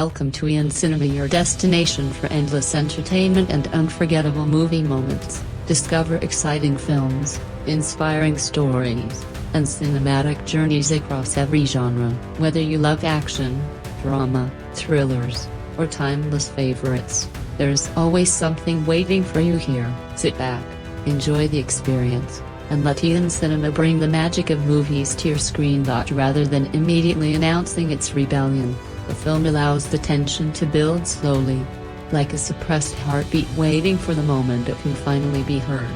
Welcome to Eon Cinema, your destination for endless entertainment and unforgettable movie moments. Discover exciting films, inspiring stories, and cinematic journeys across every genre. Whether you love action, drama, thrillers, or timeless favorites, there's always something waiting for you here. Sit back, enjoy the experience, and let Eon Cinema bring the magic of movies to your screen. Rather than immediately announcing its rebellion, the film allows the tension to build slowly, like a suppressed heartbeat waiting for the moment it can finally be heard.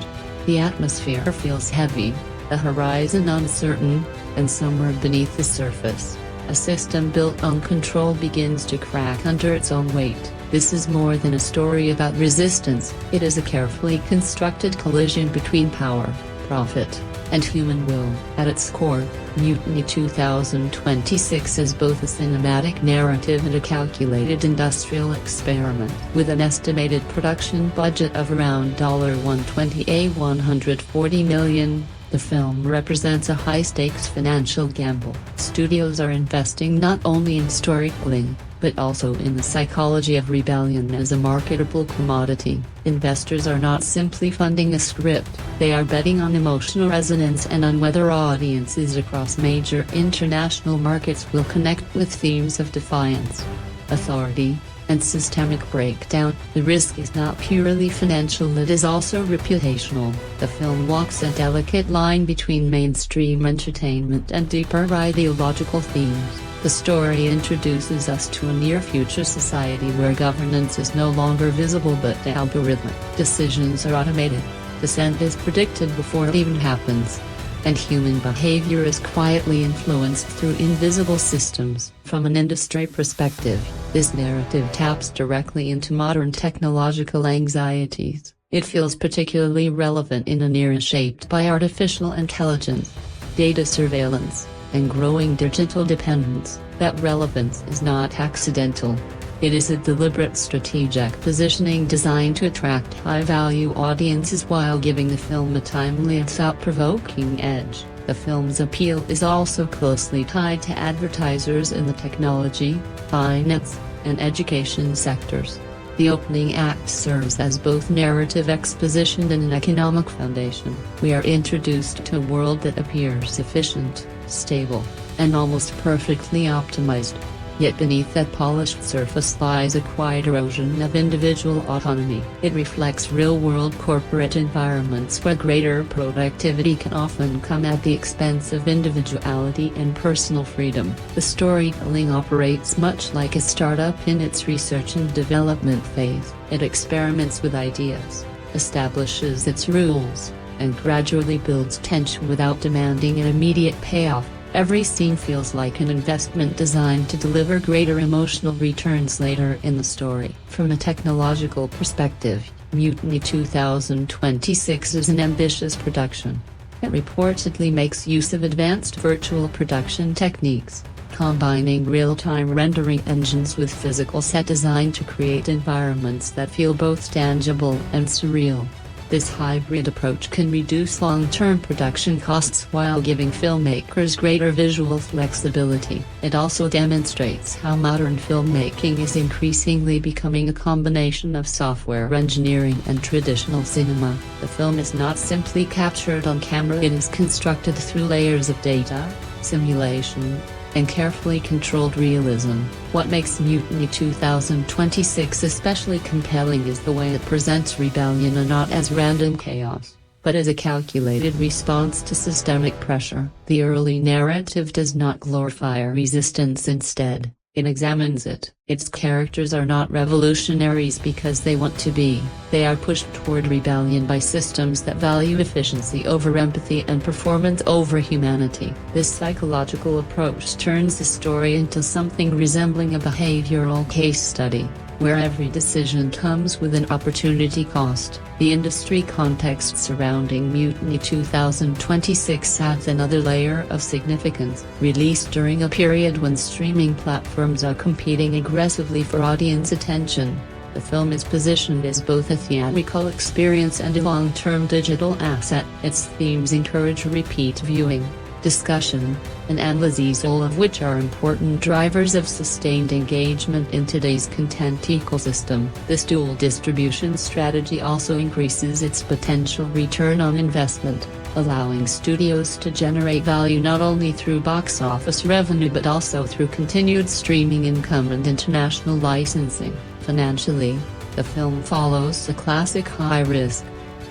The atmosphere feels heavy, the horizon uncertain, and somewhere beneath the surface, a system built on control begins to crack under its own weight. This is more than a story about resistance, it is a carefully constructed collision between power, profit, and human will. At its core, Mutiny 2026 is both a cinematic narrative and a calculated industrial experiment. With an estimated production budget of around $140 million, the film represents a high-stakes financial gamble. Studios are investing not only in storytelling, but also in the psychology of rebellion as a marketable commodity. Investors are not simply funding a script, they are betting on emotional resonance and on whether audiences across major international markets will connect with themes of defiance, authority, and systemic breakdown. The risk is not purely financial, it is also reputational. The film walks a delicate line between mainstream entertainment and deeper ideological themes. The story introduces us to a near-future society where governance is no longer visible but algorithmic. Decisions are automated, dissent is predicted before it even happens, and human behavior is quietly influenced through invisible systems. From an industry perspective, this narrative taps directly into modern technological anxieties. It feels particularly relevant in an era shaped by artificial intelligence, data surveillance, and growing digital dependence. That relevance is not accidental. It is a deliberate strategic positioning designed to attract high-value audiences while giving the film a timely and thought-provoking edge. The film's appeal is also closely tied to advertisers in the technology, finance, and education sectors. The opening act serves as both narrative exposition and an economic foundation. We are introduced to a world that appears efficient, stable, and almost perfectly optimized. Yet beneath that polished surface lies a quiet erosion of individual autonomy. It reflects real-world corporate environments where greater productivity can often come at the expense of individuality and personal freedom. The storytelling operates much like a startup in its research and development phase. It experiments with ideas, establishes its rules, and gradually builds tension without demanding an immediate payoff. Every scene feels like an investment designed to deliver greater emotional returns later in the story. From a technological perspective, Mutiny 2026 is an ambitious production. It reportedly makes use of advanced virtual production techniques, combining real-time rendering engines with physical set design to create environments that feel both tangible and surreal. This hybrid approach can reduce long-term production costs while giving filmmakers greater visual flexibility. It also demonstrates how modern filmmaking is increasingly becoming a combination of software engineering and traditional cinema. The film is not simply captured on camera, it is constructed through layers of data, simulation, and carefully controlled realism. What makes Mutiny 2026 especially compelling is the way it presents rebellion not as random chaos, but as a calculated response to systemic pressure. The early narrative does not glorify resistance, instead, it examines it. Its characters are not revolutionaries because they want to be, they are pushed toward rebellion by systems that value efficiency over empathy and performance over humanity. This psychological approach turns the story into something resembling a behavioral case study, where every decision comes with an opportunity cost. The industry context surrounding Mutiny 2026 adds another layer of significance. Released during a period when streaming platforms are competing aggressively for audience attention, the film is positioned as both a theatrical experience and a long-term digital asset. Its themes encourage repeat viewing, discussion, and analyses, all of which are important drivers of sustained engagement in today's content ecosystem. This dual distribution strategy also increases its potential return on investment, allowing studios to generate value not only through box office revenue but also through continued streaming income and international licensing. Financially, the film follows a classic high-risk,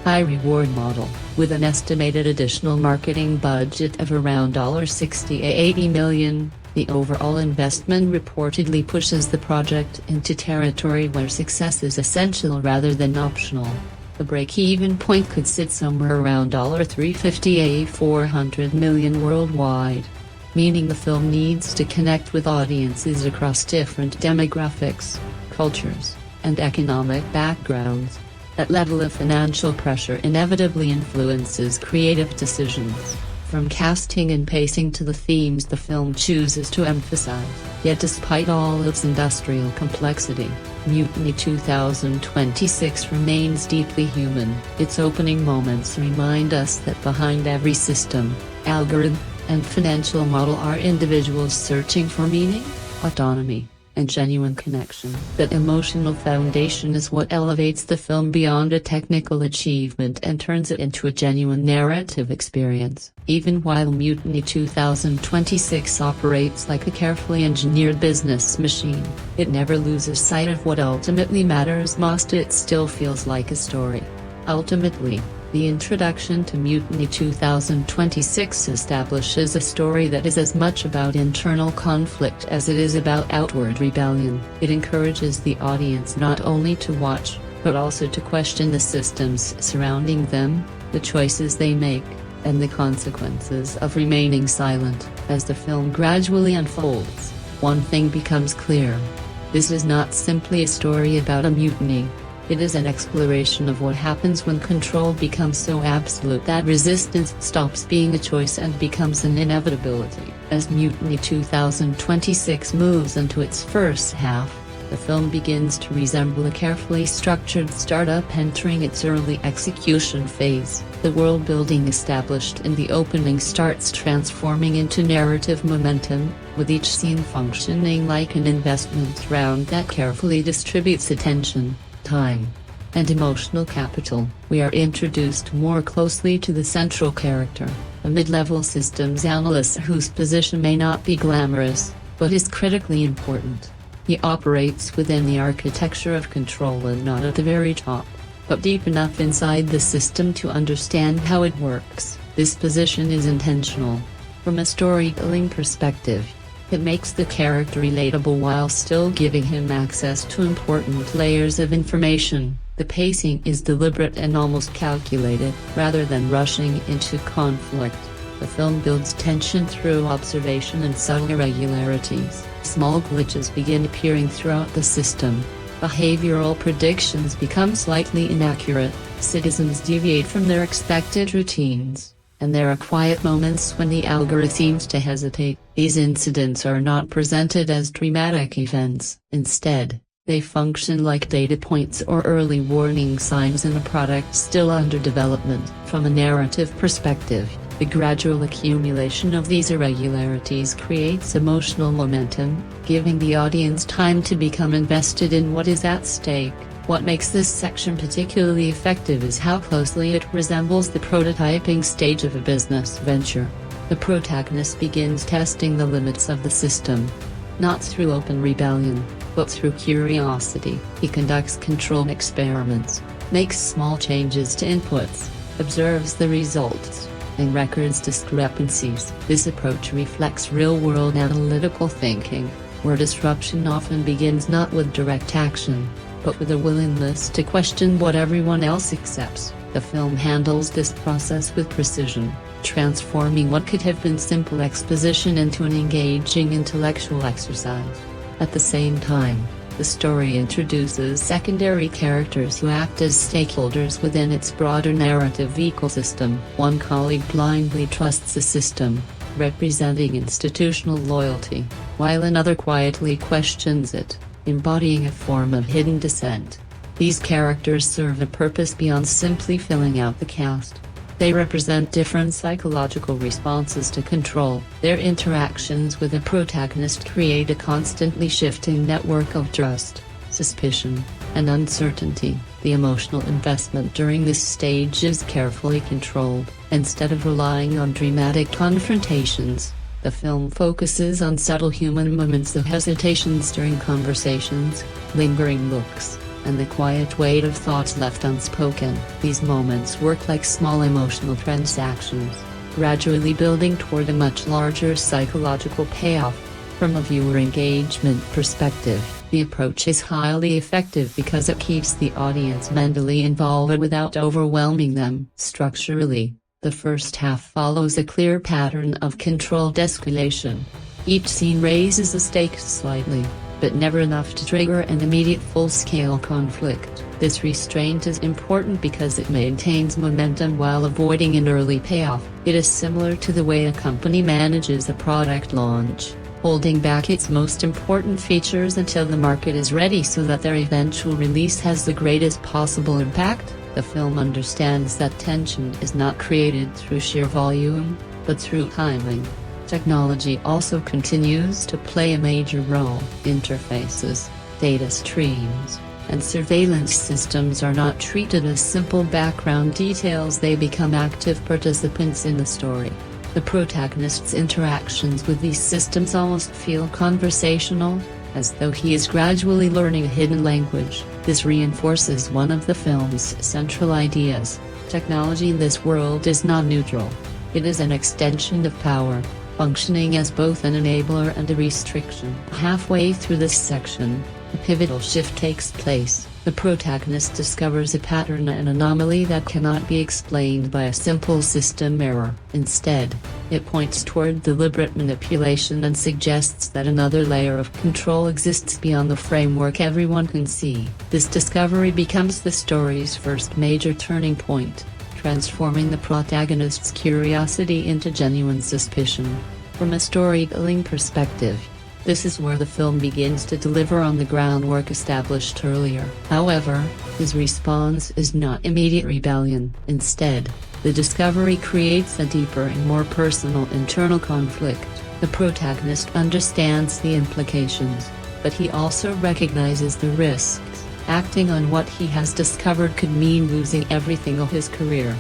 high-reward model, with an estimated additional marketing budget of around $60–80 million. The overall investment reportedly pushes the project into territory where success is essential rather than optional. The break-even point could sit somewhere around $350–400 million worldwide, meaning the film needs to connect with audiences across different demographics, cultures, and economic backgrounds. That level of financial pressure inevitably influences creative decisions, from casting and pacing to the themes the film chooses to emphasize. Yet despite all its industrial complexity, Mutiny 2026 remains deeply human. Its opening moments remind us that behind every system, algorithm, and financial model are individuals searching for meaning, autonomy, and genuine connection. That emotional foundation is what elevates the film beyond a technical achievement and turns it into a genuine narrative experience. Even while Mutiny 2026 operates like a carefully engineered business machine, it never loses sight of what ultimately matters most. It still feels like a story. Ultimately, the introduction to Mutiny 2026 establishes a story that is as much about internal conflict as it is about outward rebellion. It encourages the audience not only to watch, but also to question the systems surrounding them, the choices they make, and the consequences of remaining silent. As the film gradually unfolds, one thing becomes clear. This is not simply a story about a mutiny. It is an exploration of what happens when control becomes so absolute that resistance stops being a choice and becomes an inevitability. As Mutiny 2026 moves into its first half, the film begins to resemble a carefully structured startup entering its early execution phase. The world building established in the opening starts transforming into narrative momentum, with each scene functioning like an investment round that carefully distributes attention, time, and emotional capital. We are introduced more closely to the central character, a mid-level systems analyst whose position may not be glamorous, but is critically important. He operates within the architecture of control and not at the very top, but deep enough inside the system to understand how it works. This position is intentional. From a storytelling perspective, it makes the character relatable while still giving him access to important layers of information. The pacing is deliberate and almost calculated. Rather than rushing into conflict, the film builds tension through observation and subtle irregularities. Small glitches begin appearing throughout the system. Behavioral predictions become slightly inaccurate, citizens deviate from their expected routines, and there are quiet moments when the algorithm seems to hesitate. These incidents are not presented as dramatic events. Instead, they function like data points or early warning signs in a product still under development. From a narrative perspective, the gradual accumulation of these irregularities creates emotional momentum, giving the audience time to become invested in what is at stake. What makes this section particularly effective is how closely it resembles the prototyping stage of a business venture. The protagonist begins testing the limits of the system. Not through open rebellion, but through curiosity. He conducts controlled experiments, makes small changes to inputs, observes the results, and records discrepancies. This approach reflects real-world analytical thinking, where disruption often begins not with direct action, but with a willingness to question what everyone else accepts. The film handles this process with precision, transforming what could have been simple exposition into an engaging intellectual exercise. At the same time, the story introduces secondary characters who act as stakeholders within its broader narrative ecosystem. One colleague blindly trusts a system, representing institutional loyalty, while another quietly questions it, embodying a form of hidden dissent. These characters serve a purpose beyond simply filling out the cast. They represent different psychological responses to control. Their interactions with the protagonist create a constantly shifting network of trust, suspicion, and uncertainty. The emotional investment during this stage is carefully controlled. Instead of relying on dramatic confrontations, the film focuses on subtle human moments, the hesitations during conversations, lingering looks, and the quiet weight of thoughts left unspoken. These moments work like small emotional transactions, gradually building toward a much larger psychological payoff. From a viewer engagement perspective, the approach is highly effective because it keeps the audience mentally involved without overwhelming them. Structurally, the first half follows a clear pattern of controlled escalation. Each scene raises the stakes slightly, but never enough to trigger an immediate full-scale conflict. This restraint is important because it maintains momentum while avoiding an early payoff. It is similar to the way a company manages a product launch, holding back its most important features until the market is ready so that their eventual release has the greatest possible impact. The film understands that tension is not created through sheer volume, but through timing. Technology also continues to play a major role. Interfaces, data streams, and surveillance systems are not treated as simple background details, they become active participants in the story. The protagonist's interactions with these systems almost feel conversational, as though he is gradually learning a hidden language. This reinforces one of the film's central ideas: technology in this world is not neutral. It is an extension of power, functioning as both an enabler and a restriction. Halfway through this section, a pivotal shift takes place. The protagonist discovers a pattern, an anomaly that cannot be explained by a simple system error. Instead, it points toward deliberate manipulation and suggests that another layer of control exists beyond the framework everyone can see. This discovery becomes the story's first major turning point, transforming the protagonist's curiosity into genuine suspicion. From a storytelling perspective, this is where the film begins to deliver on the groundwork established earlier. However, his response is not immediate rebellion. Instead, the discovery creates a deeper and more personal internal conflict. The protagonist understands the implications, but he also recognizes the risks. Acting on what he has discovered could mean losing everything of his career,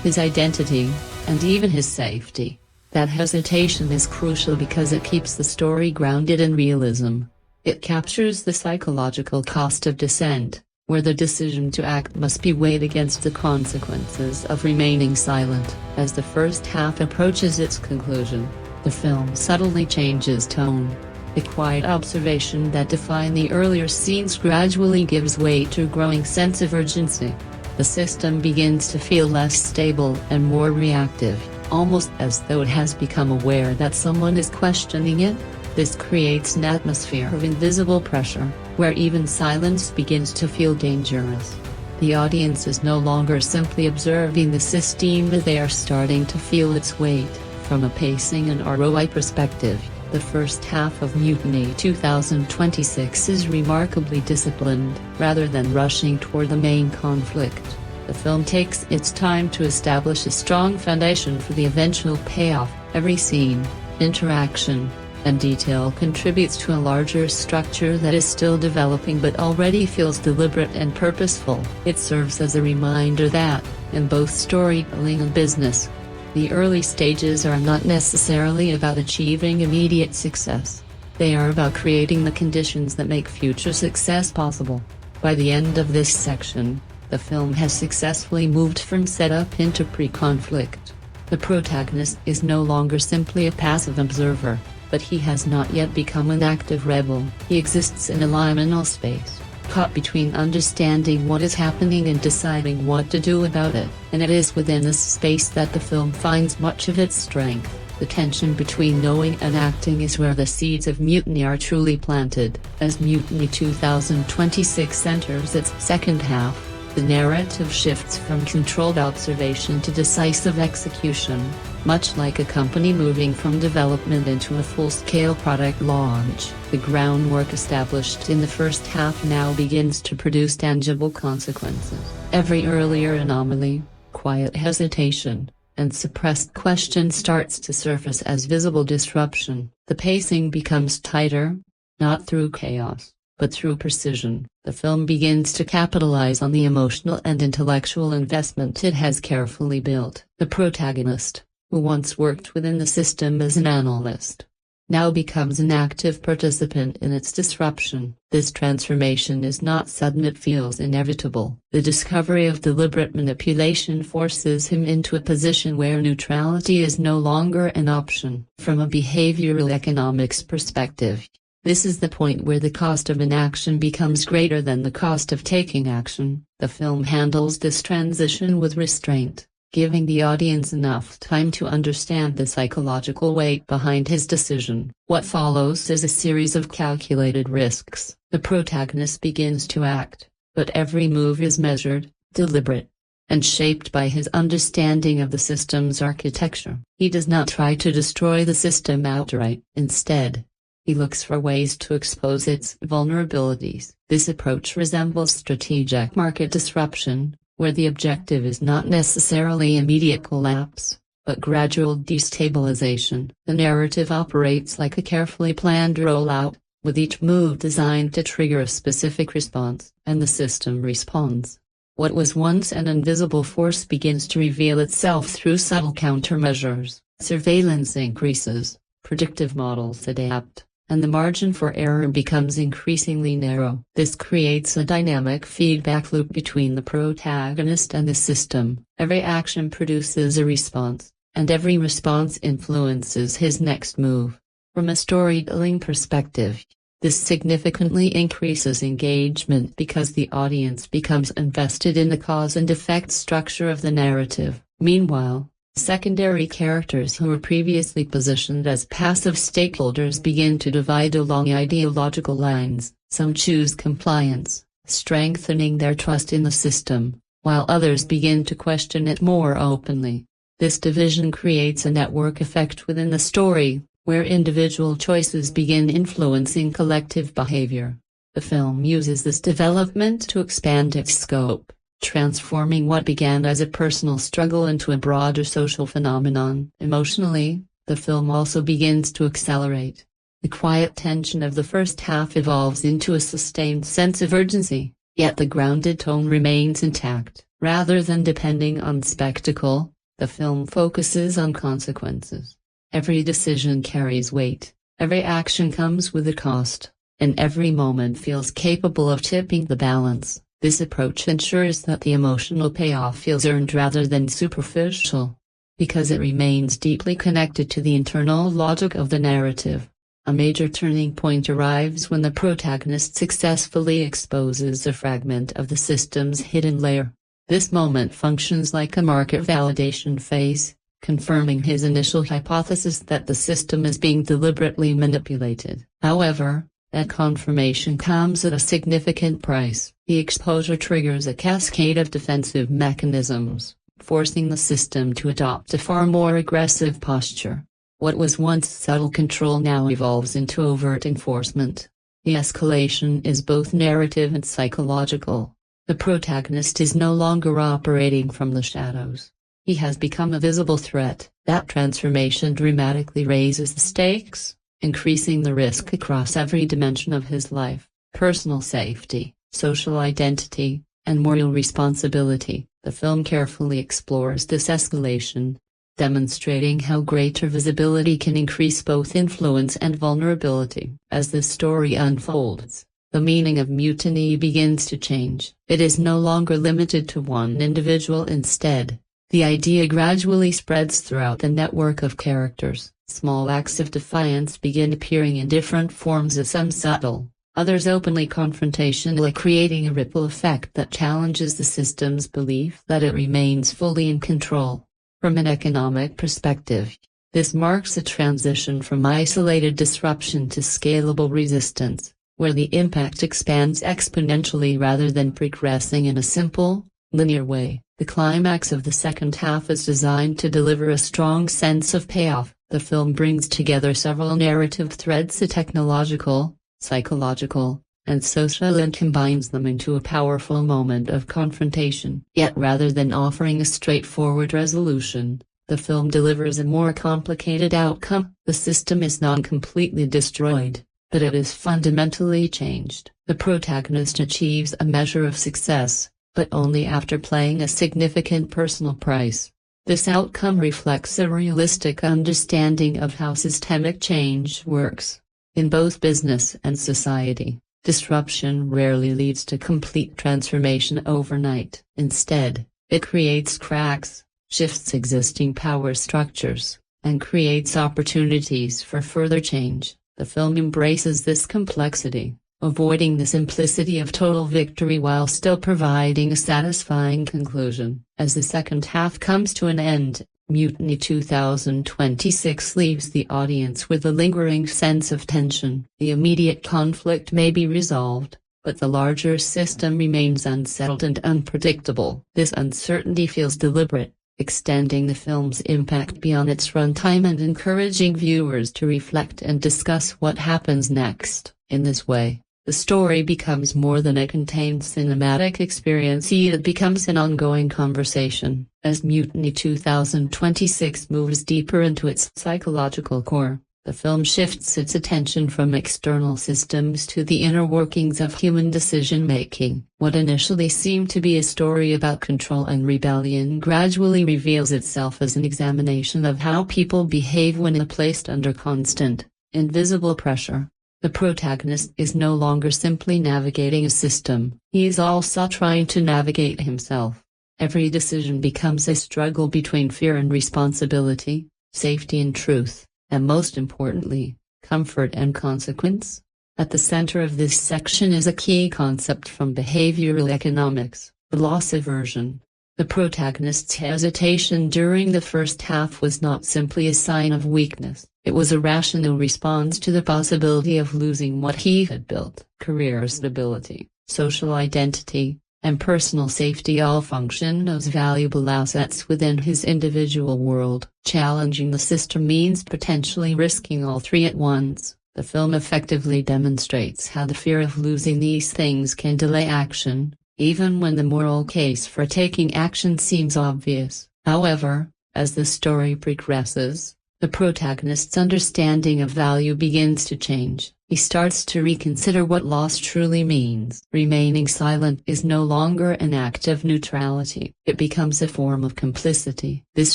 his identity, and even his safety. That hesitation is crucial because it keeps the story grounded in realism. It captures the psychological cost of dissent, where the decision to act must be weighed against the consequences of remaining silent. As the first half approaches its conclusion, the film subtly changes tone. The quiet observation that defined the earlier scenes gradually gives way to a growing sense of urgency. The system begins to feel less stable and more reactive, almost as though it has become aware that someone is questioning it. This creates an atmosphere of invisible pressure, where even silence begins to feel dangerous. The audience is no longer simply observing the system, but they are starting to feel its weight. From a pacing and ROI perspective, the first half of Mutiny 2026 is remarkably disciplined. Rather than rushing toward the main conflict, the film takes its time to establish a strong foundation for the eventual payoff. Every scene, interaction, and detail contributes to a larger structure that is still developing but already feels deliberate and purposeful. It serves as a reminder that, in both storytelling and business, the early stages are not necessarily about achieving immediate success. They are about creating the conditions that make future success possible. By the end of this section, the film has successfully moved from setup into pre-conflict. The protagonist is no longer simply a passive observer, but he has not yet become an active rebel. He exists in a liminal space, caught between understanding what is happening and deciding what to do about it. And it is within this space that the film finds much of its strength. The tension between knowing and acting is where the seeds of mutiny are truly planted. As Mutiny 2026 enters its second half, the narrative shifts from controlled observation to decisive execution, much like a company moving from development into a full-scale product launch. The groundwork established in the first half now begins to produce tangible consequences. Every earlier anomaly, Quiet hesitation and suppressed question starts to surface as visible disruption. The pacing becomes tighter, not through chaos, but through precision. The film begins to capitalize on the emotional and intellectual investment it has carefully built. The protagonist, who once worked within the system as an analyst, now becomes an active participant in its disruption. This transformation is not sudden, it feels inevitable. The discovery of deliberate manipulation forces him into a position where neutrality is no longer an option. From a behavioral economics perspective, this is the point where the cost of inaction becomes greater than the cost of taking action. The film handles this transition with restraint, giving the audience enough time to understand the psychological weight behind his decision. What follows is a series of calculated risks. The protagonist begins to act, but every move is measured, deliberate, and shaped by his understanding of the system's architecture. He does not try to destroy the system outright. Instead, he looks for ways to expose its vulnerabilities. This approach resembles strategic market disruption, where the objective is not necessarily immediate collapse, but gradual destabilization. The narrative operates like a carefully planned rollout, with each move designed to trigger a specific response, and the system responds. What was once an invisible force begins to reveal itself through subtle countermeasures. Surveillance increases, predictive models adapt, and the margin for error becomes increasingly narrow. This creates a dynamic feedback loop between the protagonist and the system. Every action produces a response, and every response influences his next move. From a storytelling perspective, this significantly increases engagement because the audience becomes invested in the cause and effect structure of the narrative. Meanwhile, secondary characters who were previously positioned as passive stakeholders begin to divide along ideological lines. Some choose compliance, strengthening their trust in the system, while others begin to question it more openly. This division creates a network effect within the story, where individual choices begin influencing collective behavior. The film uses this development to expand its scope, transforming what began as a personal struggle into a broader social phenomenon. Emotionally, the film also begins to accelerate. The quiet tension of the first half evolves into a sustained sense of urgency, yet the grounded tone remains intact. Rather than depending on spectacle, the film focuses on consequences. Every decision carries weight, every action comes with a cost, and every moment feels capable of tipping the balance. This approach ensures that the emotional payoff feels earned rather than superficial, because it remains deeply connected to the internal logic of the narrative. A major turning point arrives when the protagonist successfully exposes a fragment of the system's hidden layer. This moment functions like a market validation phase, confirming his initial hypothesis that the system is being deliberately manipulated. However, that confirmation comes at a significant price. The exposure triggers a cascade of defensive mechanisms, forcing the system to adopt a far more aggressive posture. What was once subtle control now evolves into overt enforcement. The escalation is both narrative and psychological. The protagonist is no longer operating from the shadows. He has become a visible threat. That transformation dramatically raises the stakes, increasing the risk across every dimension of his life: personal safety, social identity, and moral responsibility. The film carefully explores this escalation, demonstrating how greater visibility can increase both influence and vulnerability. As the story unfolds, the meaning of mutiny begins to change. It is no longer limited to one individual. Instead, the idea gradually spreads throughout the network of characters. Small acts of defiance begin appearing in different forms, some subtle, others openly confrontational, creating a ripple effect that challenges the system's belief that it remains fully in control. From an economic perspective, this marks a transition from isolated disruption to scalable resistance, where the impact expands exponentially rather than progressing in a simple, linear way. The climax of the second half is designed to deliver a strong sense of payoff. The film brings together several narrative threads: a technological, psychological, and social, and combines them into a powerful moment of confrontation. Yet rather than offering a straightforward resolution, the film delivers a more complicated outcome. The system is not completely destroyed, but it is fundamentally changed. The protagonist achieves a measure of success, but only after paying a significant personal price. This outcome reflects a realistic understanding of how systemic change works. In both business and society, disruption rarely leads to complete transformation overnight. Instead, it creates cracks, shifts existing power structures, and creates opportunities for further change. The film embraces this complexity, avoiding the simplicity of total victory while still providing a satisfying conclusion. As the second half comes to an end, Mutiny 2026 leaves the audience with a lingering sense of tension. The immediate conflict may be resolved, but the larger system remains unsettled and unpredictable. This uncertainty feels deliberate, extending the film's impact beyond its runtime and encouraging viewers to reflect and discuss what happens next. In this way, the story becomes more than a contained cinematic experience, it becomes an ongoing conversation. As Mutiny 2026 moves deeper into its psychological core, the film shifts its attention from external systems to the inner workings of human decision-making. What initially seemed to be a story about control and rebellion gradually reveals itself as an examination of how people behave when placed under constant, invisible pressure. The protagonist is no longer simply navigating a system, he is also trying to navigate himself. Every decision becomes a struggle between fear and responsibility, safety and truth, and most importantly, comfort and consequence. At the center of this section is a key concept from behavioral economics, the loss aversion. The protagonist's hesitation during the first half was not simply a sign of weakness, it was a rational response to the possibility of losing what he had built. Career stability, social identity, and personal safety all function as valuable assets within his individual world. Challenging the system means potentially risking all three at once. The film effectively demonstrates how the fear of losing these things can delay action, even when the moral case for taking action seems obvious. However, as the story progresses, the protagonist's understanding of value begins to change. He starts to reconsider what loss truly means. Remaining silent is no longer an act of neutrality, it becomes a form of complicity. This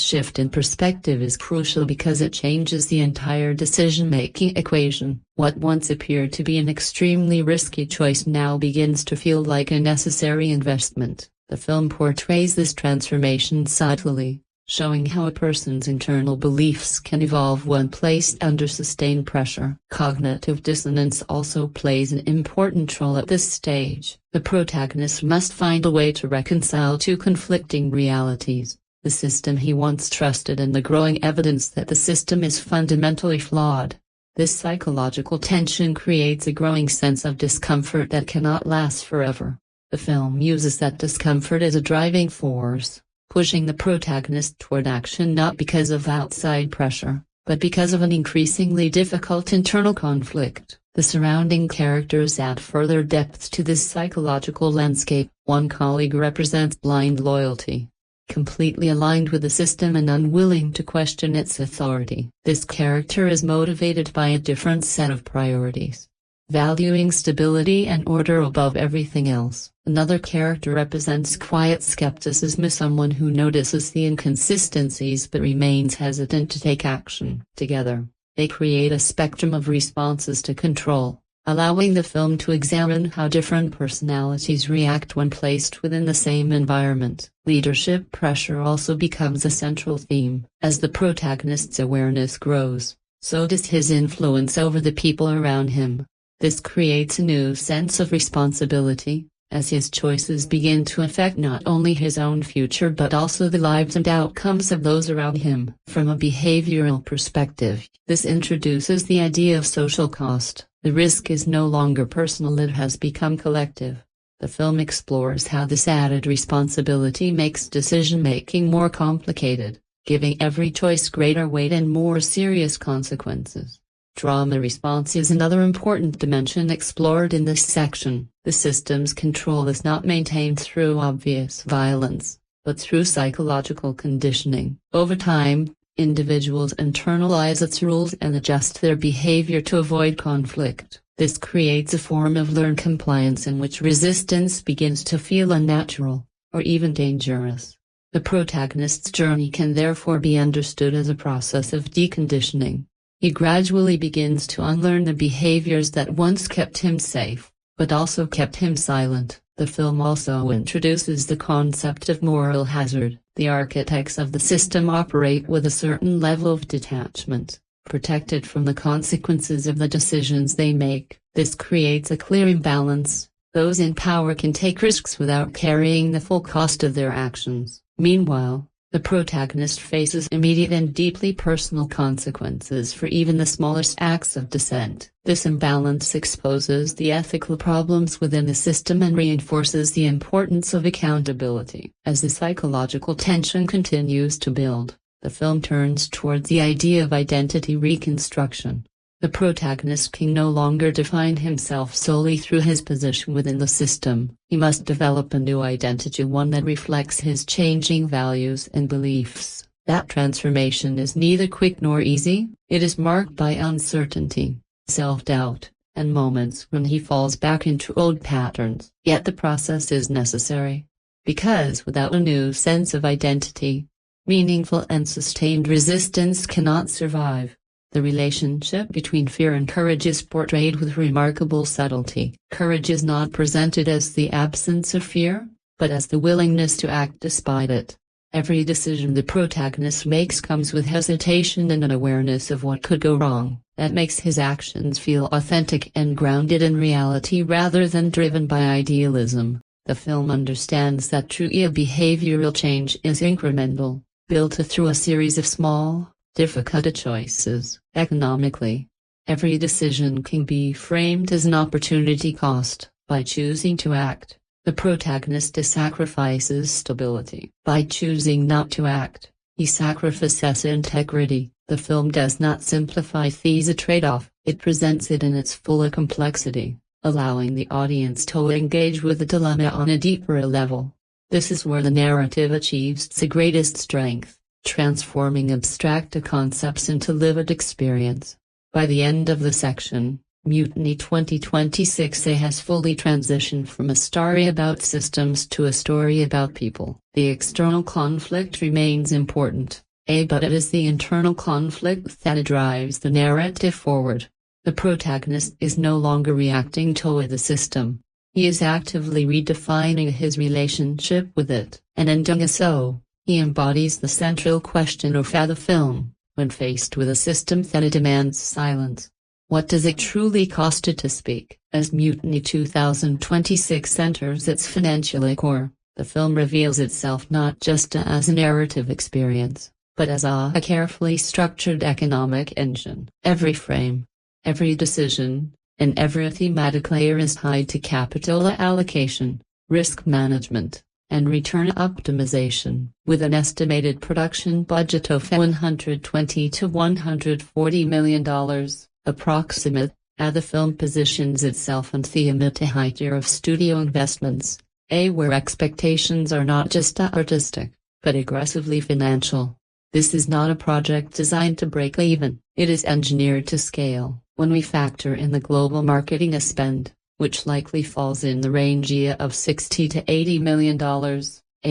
shift in perspective is crucial because it changes the entire decision-making equation. What once appeared to be an extremely risky choice now begins to feel like a necessary investment. The film portrays this transformation subtly, showing how a person's internal beliefs can evolve when placed under sustained pressure. Cognitive dissonance also plays an important role at this stage. The protagonist must find a way to reconcile two conflicting realities: the system he once trusted and the growing evidence that the system is fundamentally flawed. This psychological tension creates a growing sense of discomfort that cannot last forever. The film uses that discomfort as a driving force, pushing the protagonist toward action not because of outside pressure, but because of an increasingly difficult internal conflict. The surrounding characters add further depth to this psychological landscape. One colleague represents blind loyalty, completely aligned with the system and unwilling to question its authority. This character is motivated by a different set of priorities, valuing stability and order above everything else. Another character represents quiet skepticism, someone who notices the inconsistencies but remains hesitant to take action. Together, they create a spectrum of responses to control, allowing the film to examine how different personalities react when placed within the same environment. Leadership pressure also becomes a central theme. As the protagonist's awareness grows, so does his influence over the people around him. This creates a new sense of responsibility, as his choices begin to affect not only his own future but also the lives and outcomes of those around him. From a behavioral perspective, this introduces the idea of social cost. The risk is no longer personal, it has become collective. The film explores how this added responsibility makes decision-making more complicated, giving every choice greater weight and more serious consequences. Drama response is another important dimension explored in this section. The system's control is not maintained through obvious violence, but through psychological conditioning. Over time, individuals internalize its rules and adjust their behavior to avoid conflict. This creates a form of learned compliance in which resistance begins to feel unnatural, or even dangerous. The protagonist's journey can therefore be understood as a process of deconditioning. He gradually begins to unlearn the behaviors that once kept him safe, but also kept him silent. The film also introduces the concept of moral hazard. The architects of the system operate with a certain level of detachment, protected from the consequences of the decisions they make. This creates a clear imbalance. Those in power can take risks without carrying the full cost of their actions. Meanwhile, the protagonist faces immediate and deeply personal consequences for even the smallest acts of dissent. This imbalance exposes the ethical problems within the system and reinforces the importance of accountability. As the psychological tension continues to build, the film turns towards the idea of identity reconstruction. The protagonist can no longer define himself solely through his position within the system. He must develop a new identity, one that reflects his changing values and beliefs. That transformation is neither quick nor easy. It is marked by uncertainty, self-doubt, and moments when he falls back into old patterns. Yet the process is necessary. Because without a new sense of identity, meaningful and sustained resistance cannot survive. The relationship between fear and courage is portrayed with remarkable subtlety. Courage is not presented as the absence of fear, but as the willingness to act despite it. Every decision the protagonist makes comes with hesitation and an awareness of what could go wrong. That makes his actions feel authentic and grounded in reality rather than driven by idealism. The film understands that true behavioral change is incremental, built through a series of small, difficult choices. Economically, every decision can be framed as an opportunity cost. By choosing to act, the protagonist sacrifices stability. By choosing not to act, he sacrifices integrity. The film does not simplify the trade-off, it presents it in its full complexity, allowing the audience to engage with the dilemma on a deeper level. This is where the narrative achieves its greatest strength, transforming abstract concepts into lived experience. By the end of the section, Mutiny 2026 has fully transitioned from a story about systems to a story about people. The external conflict remains important, but it is the internal conflict that drives the narrative forward. The protagonist is no longer reacting to the system. He is actively redefining his relationship with it, and in doing so, he embodies the central question of the film. When faced with a system that demands silence, what does it truly cost to speak? As Mutiny 2026 enters its financial core, the film reveals itself not just as a narrative experience, but as a carefully structured economic engine. Every frame, every decision, and every thematic layer is tied to capital allocation, risk management, and return optimization. With an estimated production budget of $120 to $140 million, approximate, the film positions itself on the mid-to-high tier of studio investments, where expectations are not just artistic, but aggressively financial. This is not a project designed to break even, it is engineered to scale. When we factor in the global marketing spend, which likely falls in the range of $60 to $80 million,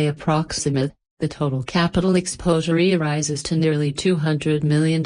approximate, the total capital exposure rises to nearly $200 million.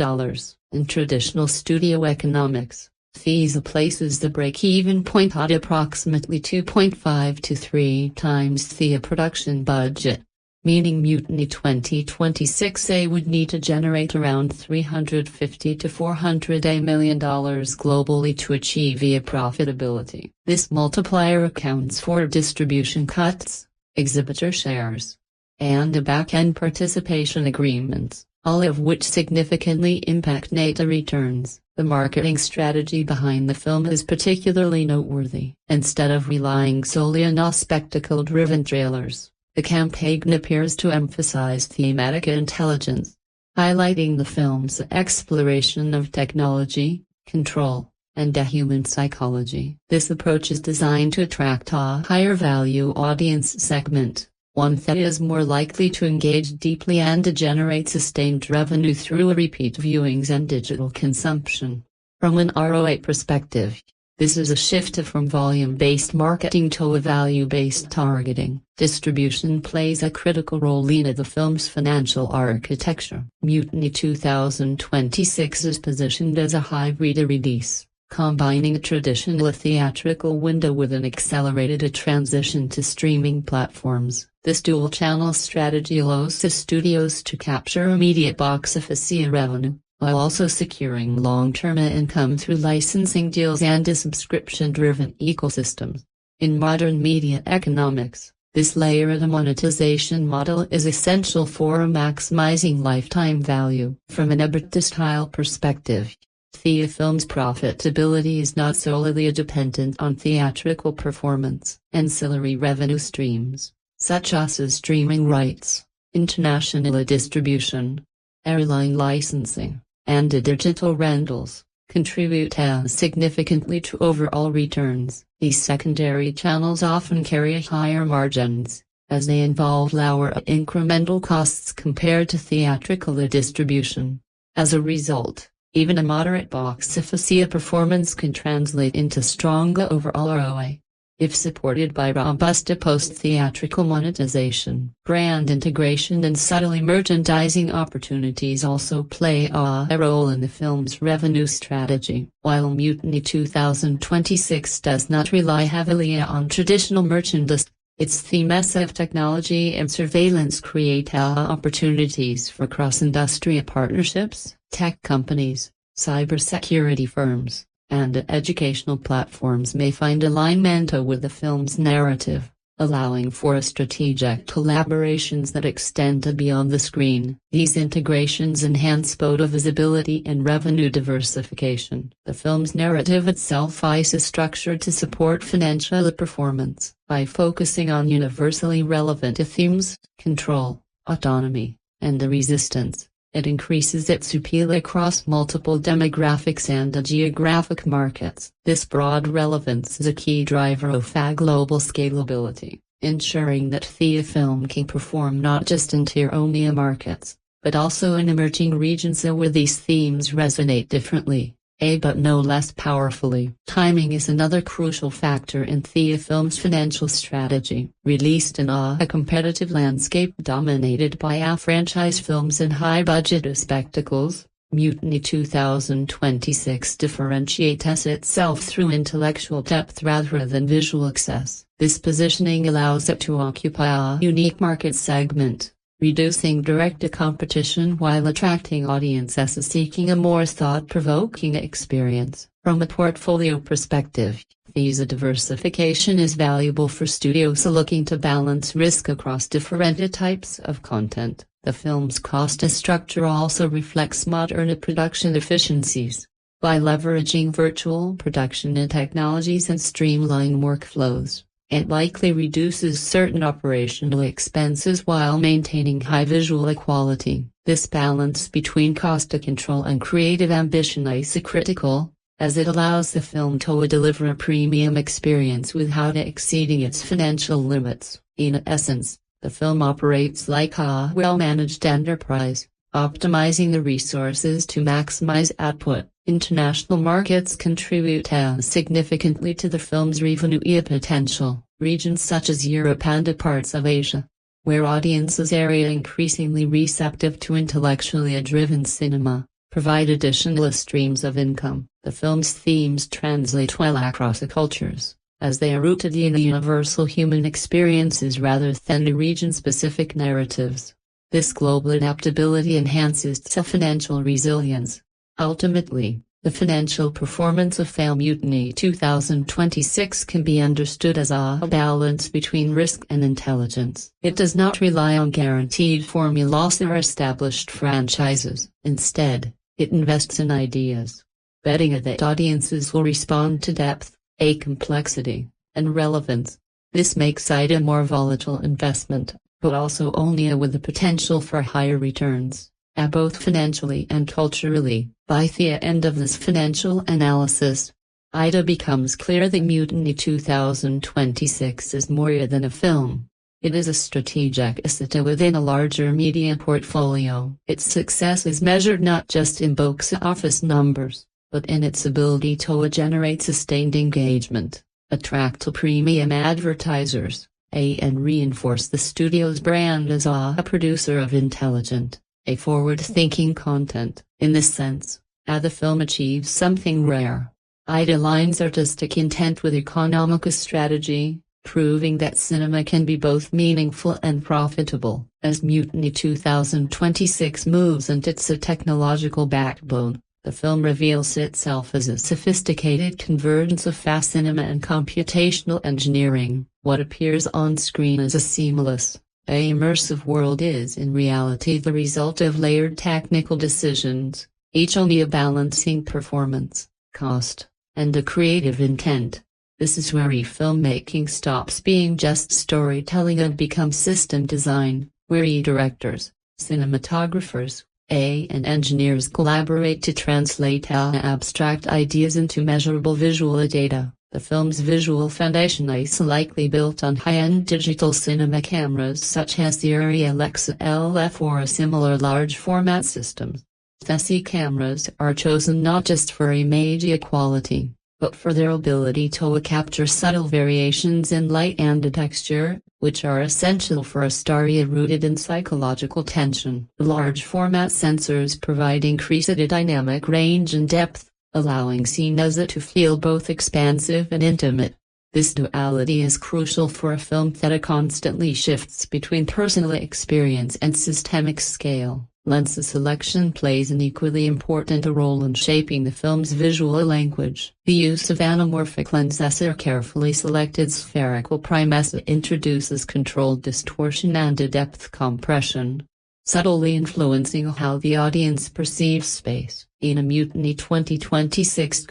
In traditional studio economics, places the break-even point at approximately 2.5 to 3 times the production budget, meaning Mutiny 2026 would need to generate around $350 to $400 million globally to achieve profitability. This multiplier accounts for distribution cuts, exhibitor shares, and back-end participation agreements, all of which significantly impact net returns. The marketing strategy behind the film is particularly noteworthy. Instead of relying solely on spectacle-driven trailers, the campaign appears to emphasize thematic intelligence, highlighting the film's exploration of technology, control, and a human psychology. This approach is designed to attract a higher value audience segment, one that is more likely to engage deeply and to generate sustained revenue through repeat viewings and digital consumption. From an ROI perspective, this is a shift from volume-based marketing to a value-based targeting. Distribution plays a critical role in the film's financial architecture. Mutiny 2026 is positioned as a hybrid release, combining a traditional theatrical window with an accelerated transition to streaming platforms. This dual-channel strategy allows the studios to capture immediate box office revenue, while also securing long-term income through licensing deals and a subscription-driven ecosystem. In modern media economics, this layered monetization model is essential for maximizing lifetime value. From an EBITDA-style perspective, the film's profitability is not solely dependent on theatrical performance. Ancillary revenue streams, such as streaming rights, international distribution, airline licensing, and digital rentals, contribute significantly to overall returns. These secondary channels often carry higher margins, as they involve lower incremental costs compared to theatrical distribution. As a result, even a moderate box office performance can translate into stronger overall ROI, if supported by robust post-theatrical monetization. Brand integration and subtle merchandising opportunities also play a role in the film's revenue strategy. While Mutiny 2026 does not rely heavily on traditional merchandise, its themes of technology and surveillance create opportunities for cross-industry partnerships. Tech companies, cybersecurity firms, and educational platforms may find alignment with the film's narrative, allowing for strategic collaborations that extend beyond the screen. These integrations enhance both visibility and revenue diversification. The film's narrative itself is structured to support financial performance by focusing on universally relevant themes: control, autonomy, and resistance. It increases its appeal across multiple demographics and geographic markets. This broad relevance is a key driver of global scalability, ensuring that the film can perform not just in tier-only markets, but also in emerging regions where these themes resonate differently, but no less powerfully. Timing is another crucial factor in the film's financial strategy. Released in a competitive landscape dominated by franchise films and high-budget spectacles, Mutiny 2026 differentiates itself through intellectual depth rather than visual excess. This positioning allows it to occupy a unique market segment, reducing direct competition while attracting audiences seeking a more thought-provoking experience. From a portfolio perspective, visa diversification is valuable for studios looking to balance risk across different types of content. The film's cost structure also reflects modern production efficiencies. By leveraging virtual production and technologies and streamlined workflows, it likely reduces certain operational expenses while maintaining high visual quality. This balance between cost control and creative ambition is critical, as it allows the film to deliver a premium experience without exceeding its financial limits. In essence, the film operates like a well-managed enterprise, optimizing the resources to maximize output. International markets contribute significantly to the film's revenue potential. Regions such as Europe and parts of Asia, where audiences are increasingly receptive to intellectually driven cinema, provide additional streams of income. The film's themes translate well across cultures, as they are rooted in universal human experiences rather than region-specific narratives. This global adaptability enhances financial resilience. Ultimately, the financial performance of Film Mutiny 2026 can be understood as a balance between risk and intelligence. It does not rely on guaranteed formulas or established franchises. Instead, it invests in ideas, betting that audiences will respond to depth, complexity, and relevance. This makes it a more volatile investment, but also only with the potential for higher returns. both financially and culturally. By the end of this financial analysis, it becomes clear that Mutiny 2026 is more than a film. It is a strategic asset within a larger media portfolio. Its success is measured not just in box office numbers, but in its ability to generate sustained engagement, attract premium advertisers, and reinforce the studio's brand as a producer of intelligent, forward-thinking content. In this sense, the film achieves something rare. It aligns artistic intent with economic strategy, proving that cinema can be both meaningful and profitable. As Mutiny 2026 moves into its technological backbone, the film reveals itself as a sophisticated convergence of fast cinema and computational engineering. What appears on screen as a seamless, immersive world is in reality the result of layered technical decisions, each only balancing performance, cost, and a creative intent. This is where filmmaking stops being just storytelling and becomes system design, where directors, cinematographers, and engineers collaborate to translate abstract ideas into measurable visual data. The film's visual foundation is likely built on high-end digital cinema cameras such as the Arri Alexa LF or similar large-format systems. These cameras are chosen not just for image quality, but for their ability to capture subtle variations in light and texture, which are essential for a story rooted in psychological tension. Large-format sensors provide increased dynamic range and depth, allowing scenes to feel both expansive and intimate. This duality is crucial for a film that constantly shifts between personal experience and systemic scale. Lens selection plays an equally important role in shaping the film's visual language. The use of anamorphic lenses or carefully selected spherical primes introduces controlled distortion and depth compression, subtly influencing how the audience perceives space. In a Mutiny 2026,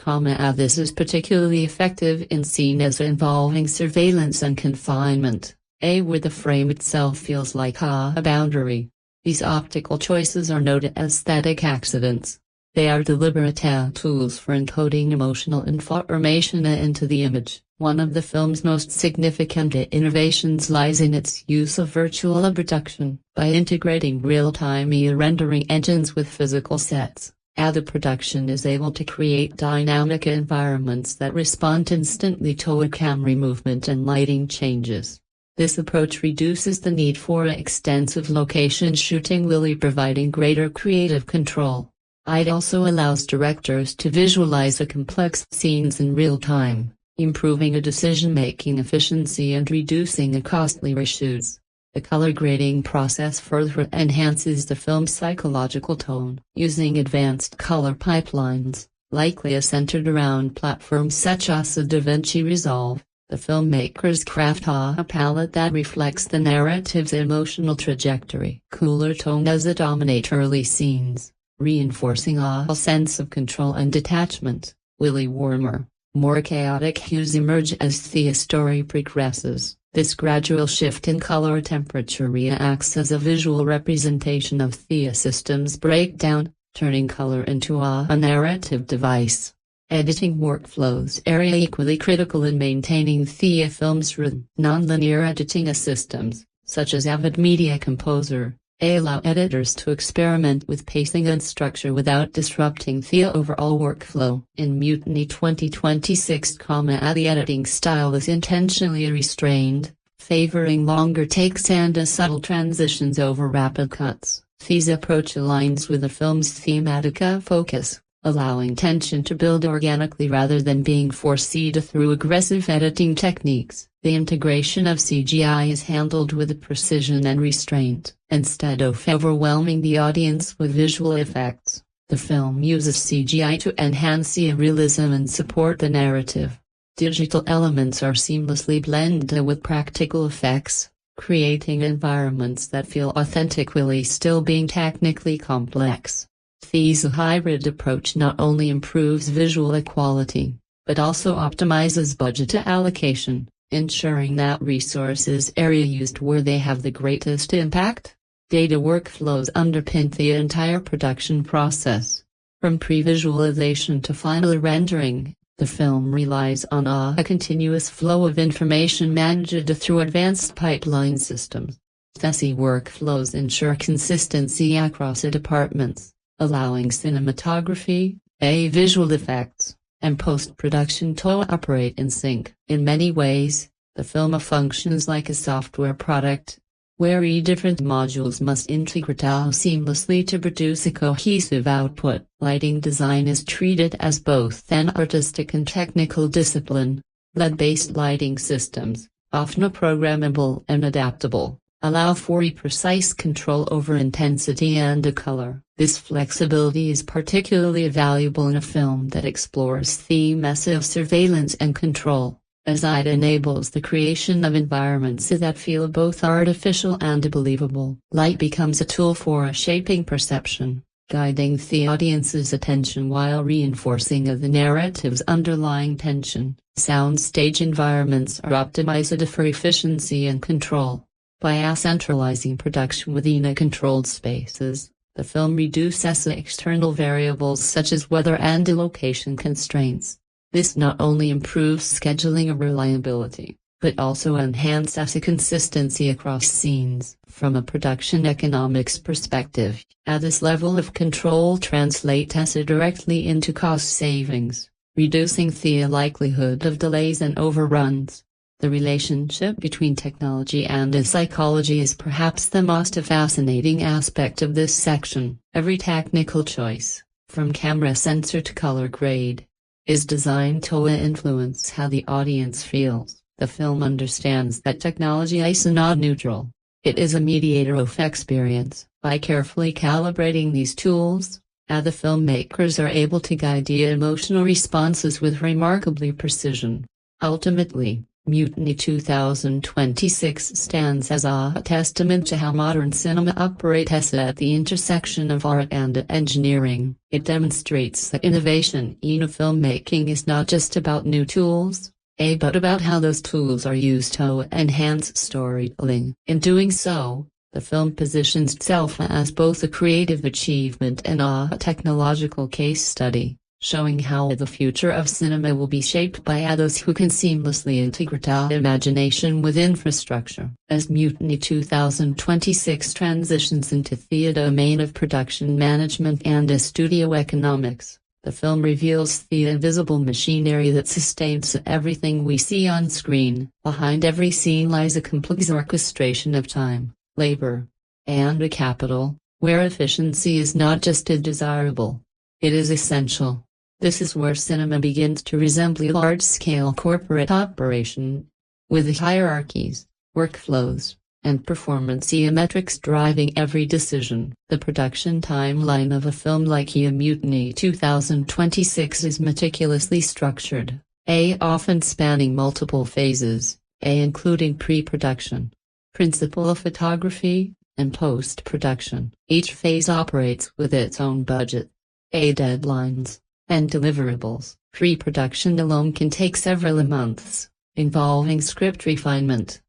this is particularly effective in scenes involving surveillance and confinement, where the frame itself feels like a boundary. These optical choices are not aesthetic accidents. They are deliberate tools for encoding emotional information into the image. One of the film's most significant innovations lies in its use of virtual production. By integrating real-time rendering engines with physical sets, the production is able to create dynamic environments that respond instantly to camera movement and lighting changes. This approach reduces the need for extensive location shooting while providing greater creative control. It also allows directors to visualize complex scenes in real time, improving decision-making efficiency and reducing costly reshoots. The color grading process further enhances the film's psychological tone. Using advanced color pipelines, likely centered around platforms such as DaVinci Resolve, the filmmakers craft a palette that reflects the narrative's emotional trajectory. Cooler tones dominate early scenes, reinforcing a sense of control and detachment, while warmer, more chaotic hues emerge as the story progresses. This gradual shift in color temperature acts as a visual representation of the system's breakdown, turning color into a narrative device. Editing workflows are equally critical in maintaining the film's rhythm. Non-linear editing systems, such as Avid Media Composer, allow editors to experiment with pacing and structure without disrupting the overall workflow. In Mutiny 2026, the editing style is intentionally restrained, favoring longer takes and subtle transitions over rapid cuts. This approach aligns with the film's thematic focus, allowing tension to build organically rather than being forced through aggressive editing techniques. The integration of CGI is handled with precision and restraint. Instead of overwhelming the audience with visual effects, the film uses CGI to enhance the realism and support the narrative. Digital elements are seamlessly blended with practical effects, creating environments that feel authentic while still being technically complex. This hybrid approach not only improves visual quality, but also optimizes budget allocation, ensuring that resources are used where they have the greatest impact. Data workflows underpin the entire production process. From pre-visualization to final rendering, the film relies on a continuous flow of information managed through advanced pipeline systems. These workflows ensure consistency across the departments, allowing cinematography, visual effects, and post-production to operate in sync. In many ways, the film functions like a software product, where different modules must integrate seamlessly to produce a cohesive output. Lighting design is treated as both an artistic and technical discipline. LED-based lighting systems, often programmable and adaptable, allow for precise control over intensity and color. This flexibility is particularly valuable in a film that explores themes of surveillance and control, as it enables the creation of environments that feel both artificial and believable. Light becomes a tool for shaping perception, guiding the audience's attention while reinforcing the narrative's underlying tension. Soundstage environments are optimized for efficiency and control. By centralizing production within controlled spaces, the film reduces external variables such as weather and location constraints. This not only improves scheduling and reliability, but also enhances consistency across scenes. From a production economics perspective, this level of control translates directly into cost savings, reducing the likelihood of delays and overruns. The relationship between technology and psychology is perhaps the most fascinating aspect of this section. Every technical choice, from camera sensor to color grade, is designed to influence how the audience feels. The film understands that technology is not neutral. It is a mediator of experience. By carefully calibrating these tools, the filmmakers are able to guide the emotional responses with remarkably precision. Ultimately, Mutiny 2026 stands as a testament to how modern cinema operates at the intersection of art and engineering. It demonstrates that innovation in filmmaking is not just about new tools, but about how those tools are used to enhance storytelling. In doing so, the film positions itself as both a creative achievement and a technological case study, showing how the future of cinema will be shaped by those who can seamlessly integrate imagination with infrastructure. As Mutiny 2026 transitions into the domain of production management and studio economics, the film reveals the invisible machinery that sustains everything we see on screen. Behind every scene lies a complex orchestration of time, labor, and capital, where efficiency is not just desirable, it is essential. This is where cinema begins to resemble a large-scale corporate operation, with hierarchies, workflows, and performance metrics driving every decision. The production timeline of a film like Mutiny 2026 is meticulously structured, often spanning multiple phases, including pre-production, principal photography, and post-production. Each phase operates with its own budget, deadlines, and deliverables. Pre-production alone can take several months, involving script refinement,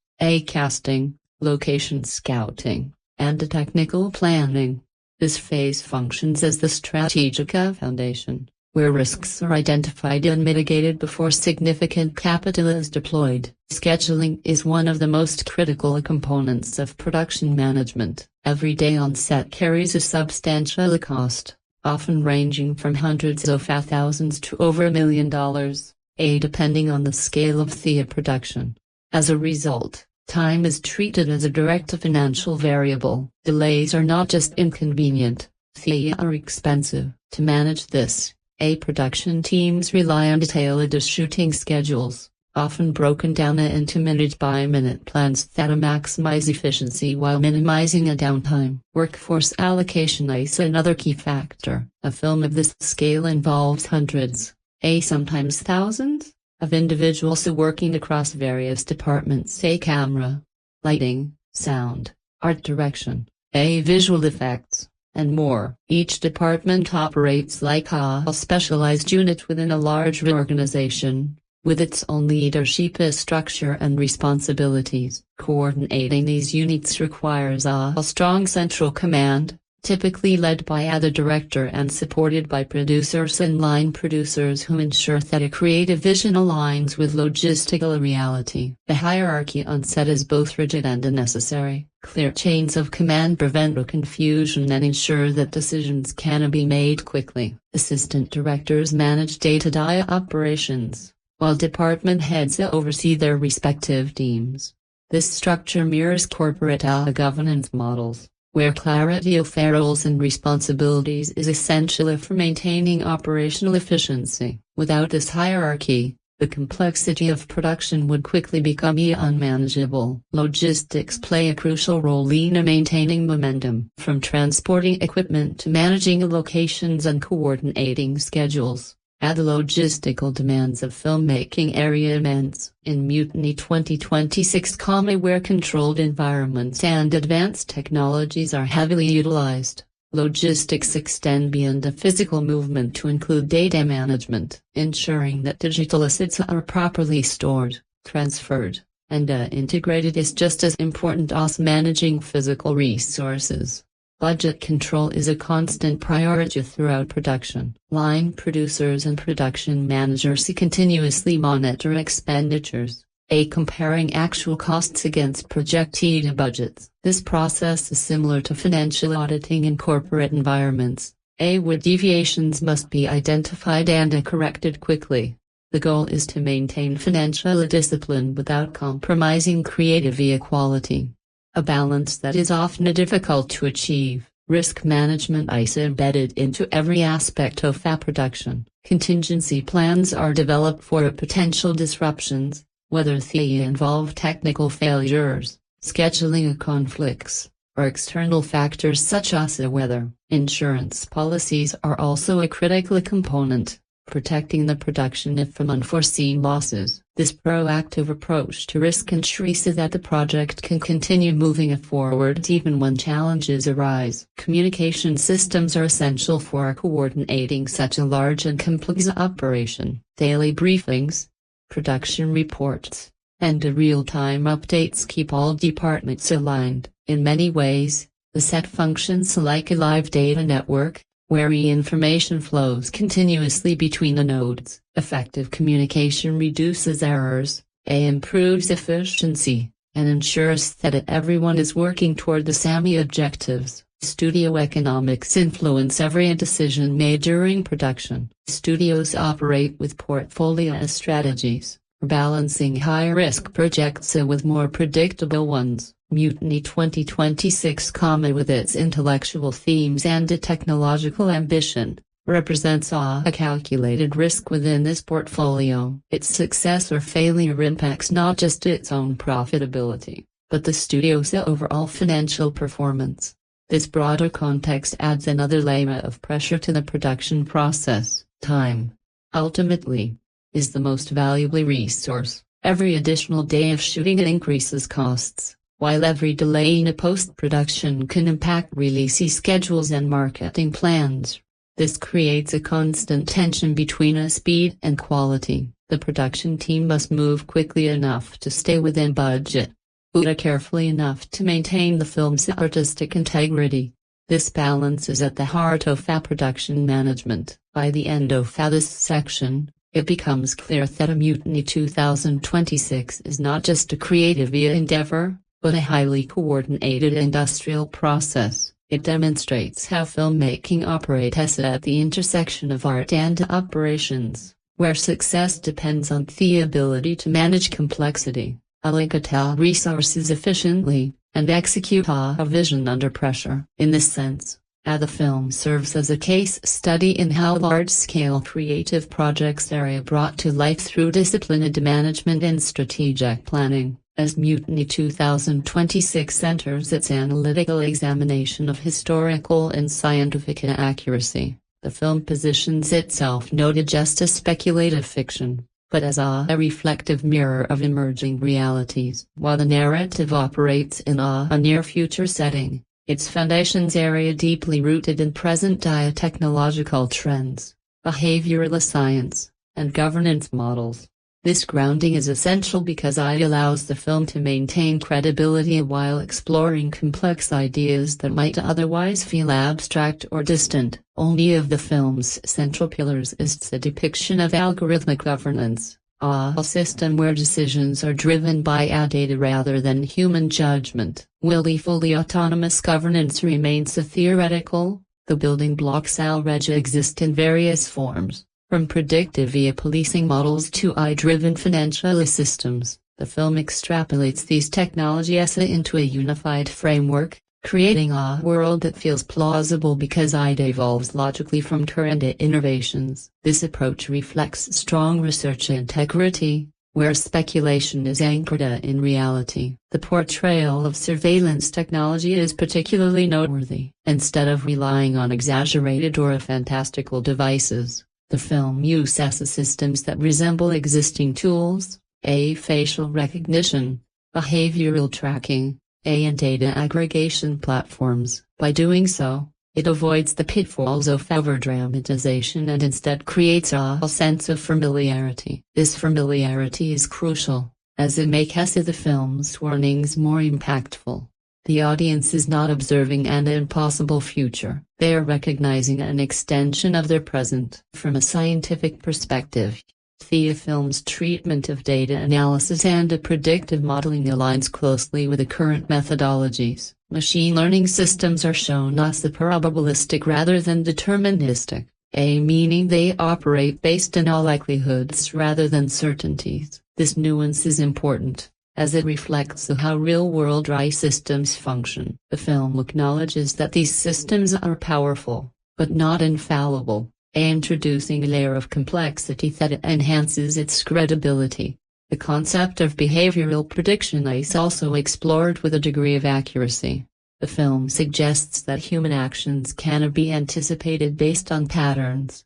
casting, location scouting, and technical planning. This phase functions as the strategic foundation, where risks are identified and mitigated before significant capital is deployed. Scheduling is one of the most critical components of production management. Every day on set carries a substantial cost, often ranging from hundreds of thousands to over $1 million, depending on the scale of the production. As a result, time is treated as a direct financial variable. Delays are not just inconvenient, they are expensive. To manage this, production teams rely on detailed shooting schedules, often broken down into minute-by-minute plans that maximize efficiency while minimizing downtime. Workforce allocation is another key factor. A film of this scale involves hundreds, sometimes thousands, of individuals working across various departments: camera, lighting, sound, art direction, visual effects, and more. Each department operates like a specialized unit within a large organization, with its own leadership structure and responsibilities. Coordinating these units requires a strong central command, typically led by a director and supported by producers and line producers who ensure that a creative vision aligns with logistical reality. The hierarchy on set is both rigid and unnecessary. Clear chains of command prevent confusion and ensure that decisions can be made quickly. Assistant directors manage day-to-day operations, while department heads oversee their respective teams. This structure mirrors corporate governance models, where clarity of roles and responsibilities is essential for maintaining operational efficiency. Without this hierarchy, the complexity of production would quickly become unmanageable. Logistics play a crucial role in maintaining momentum, from transporting equipment to managing locations and coordinating schedules. The logistical demands of filmmaking are immense. In Mutiny 2026, where controlled environments and advanced technologies are heavily utilized, logistics extend beyond the physical movement to include data management, ensuring that digital assets are properly stored, transferred, and integrated is just as important as managing physical resources. Budget control is a constant priority throughout production. Line producers and production managers continuously monitor expenditures, comparing actual costs against projected budgets. This process is similar to financial auditing in corporate environments, where deviations must be identified and corrected quickly. The goal is to maintain financial discipline without compromising creative quality. A balance that is often difficult to achieve. Risk management is embedded into every aspect of production. Contingency plans are developed for potential disruptions, whether they involve technical failures, scheduling conflicts, or external factors such as weather. Insurance policies are also a critical component, protecting the production from unforeseen losses. This proactive approach to risk ensures that the project can continue moving forward even when challenges arise. Communication systems are essential for coordinating such a large and complex operation. Daily briefings, production reports, and real-time updates keep all departments aligned. In many ways, the set functions like a live data network, where information flows continuously between the nodes. Effective communication reduces errors, improves efficiency, and ensures that everyone is working toward the same objectives. Studio economics influence every decision made during production. Studios operate with portfolio strategies, balancing high-risk projects with more predictable ones. Mutiny 2026, with its intellectual themes and technological ambition, represents a calculated risk within this portfolio. Its success or failure impacts not just its own profitability, but the studio's overall financial performance. This broader context adds another layer of pressure to the production process. Time, ultimately, is the most valuable resource. Every additional day of shooting increases costs, while every delay in post-production can impact release schedules and marketing plans. This creates a constant tension between speed and quality. The production team must move quickly enough to stay within budget, but carefully enough to maintain the film's artistic integrity. This balance is at the heart of production management. By the end of this section, it becomes clear that a Mutiny 2026 is not just a creative endeavor, but a highly coordinated industrial process. It demonstrates how filmmaking operates at the intersection of art and operations, where success depends on the ability to manage complexity, allocate resources efficiently, and execute a vision under pressure. In this sense, the film serves as a case study in how large-scale creative projects are brought to life through disciplined management and strategic planning. As Mutiny 2026 enters its analytical examination of historical and scientific accuracy, the film positions itself not just as speculative fiction, but as a reflective mirror of emerging realities. While the narrative operates in a near-future setting, its foundations are deeply rooted in present-day technological trends, behavioral science, and governance models. This grounding is essential because it allows the film to maintain credibility while exploring complex ideas that might otherwise feel abstract or distant. Only of the film's central pillars is the depiction of algorithmic governance, a system where decisions are driven by data rather than human judgment. While the fully autonomous governance remains a theoretical, the building blocks already exist in various forms. From predictive AI policing models to AI-driven financial systems, the film extrapolates these technologies into a unified framework, creating a world that feels plausible because it evolves logically from current innovations. This approach reflects strong research integrity, where speculation is anchored in reality. The portrayal of surveillance technology is particularly noteworthy. Instead of relying on exaggerated or fantastical devices, the film uses systems that resemble existing tools, facial recognition, behavioral tracking, and data aggregation platforms. By doing so, it avoids the pitfalls of overdramatization and instead creates a sense of familiarity. This familiarity is crucial, as it makes the film's warnings more impactful. The audience is not observing an impossible future, they are recognizing an extension of their present. From a scientific perspective, the film's treatment of data analysis and predictive modeling aligns closely with the current methodologies. Machine learning systems are shown as the probabilistic rather than deterministic, meaning they operate based on all likelihoods rather than certainties. This nuance is important, as it reflects how real-world AI systems function. The film acknowledges that these systems are powerful, but not infallible, introducing a layer of complexity that enhances its credibility. The concept of behavioral prediction is also explored with a degree of accuracy. The film suggests that human actions can be anticipated based on patterns,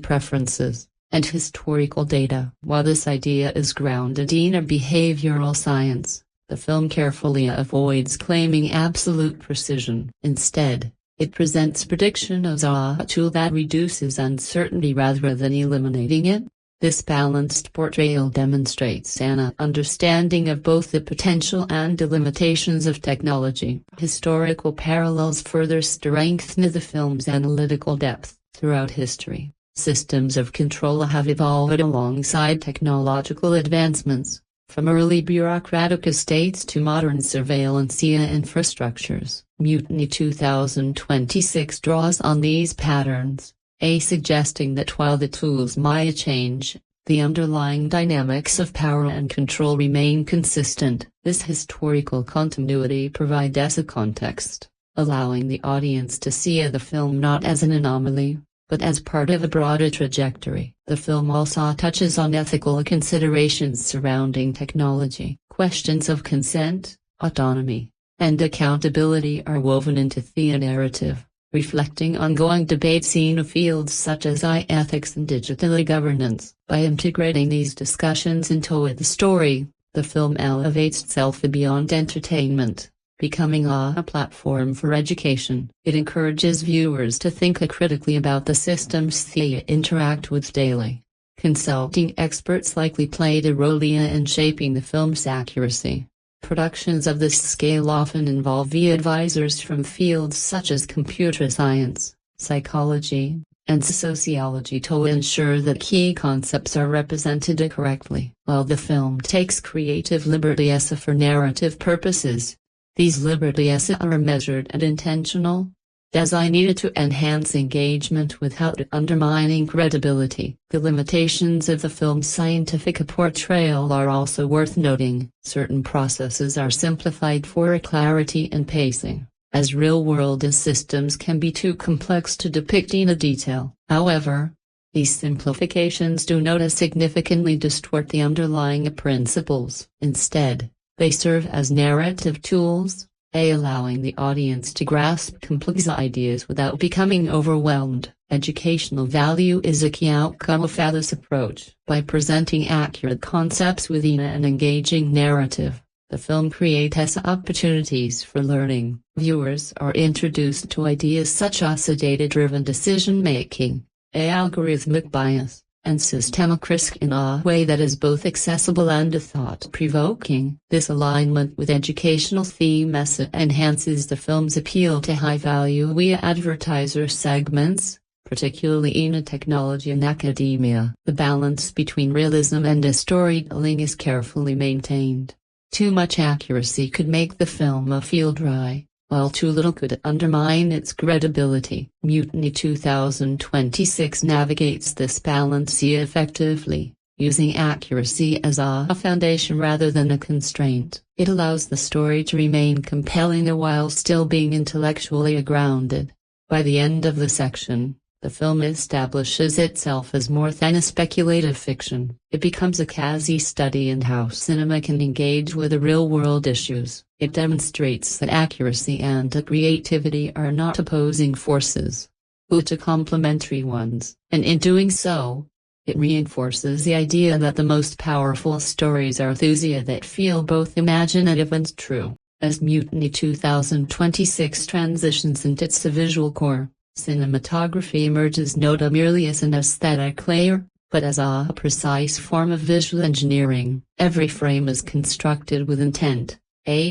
preferences, and historical data. While this idea is grounded in a behavioral science, the film carefully avoids claiming absolute precision. Instead, it presents prediction as a tool that reduces uncertainty rather than eliminating it. This balanced portrayal demonstrates an understanding of both the potential and the limitations of technology. Historical parallels further strengthen the film's analytical depth. Throughout history, systems of control have evolved alongside technological advancements, from early bureaucratic estates to modern surveillance infrastructures. Mutiny 2026 draws on these patterns, suggesting that while the tools might change, the underlying dynamics of power and control remain consistent. This historical continuity provides a context, allowing the audience to see the film not as an anomaly, but as part of a broader trajectory. The film also touches on ethical considerations surrounding technology. Questions of consent, autonomy, and accountability are woven into the narrative, reflecting ongoing debates in fields such as AI ethics and digital governance. By integrating these discussions into the story, the film elevates itself beyond entertainment, becoming a platform for education. It encourages viewers to think critically about the systems they interact with daily. Consulting experts likely played a role in shaping the film's accuracy. Productions of this scale often involve advisors from fields such as computer science, psychology, and sociology to ensure that key concepts are represented correctly. While the film takes creative liberties for narrative purposes, these liberties are measured and intentional, designed to enhance engagement without undermining credibility. The limitations of the film's scientific portrayal are also worth noting. Certain processes are simplified for clarity and pacing, as real-world systems can be too complex to depict in detail. However, these simplifications do not significantly distort the underlying principles. Instead, they serve as narrative tools, allowing the audience to grasp complex ideas without becoming overwhelmed. Educational value is a key outcome of this approach. By presenting accurate concepts within an engaging narrative, the film creates opportunities for learning. Viewers are introduced to ideas such as data-driven decision-making, algorithmic bias, and systemic risk in a way that is both accessible and thought-provoking. This alignment with educational themes enhances the film's appeal to high-value advertiser segments, particularly in technology and academia. The balance between realism and storytelling is carefully maintained. Too much accuracy could make the film feel dry, while too little could undermine its credibility. Mutiny 2026 navigates this balance effectively, using accuracy as a foundation rather than a constraint. It allows the story to remain compelling while still being intellectually grounded. By the end of the section, the film establishes itself as more than a speculative fiction. It becomes a case study in how cinema can engage with the real-world issues. It demonstrates that accuracy and creativity are not opposing forces, but complementary ones, and in doing so, it reinforces the idea that the most powerful stories are those that feel both imaginative and true. As Mutiny 2026 transitions into its visual core, cinematography emerges not merely as an aesthetic layer, but as a precise form of visual engineering. Every frame is constructed with intent,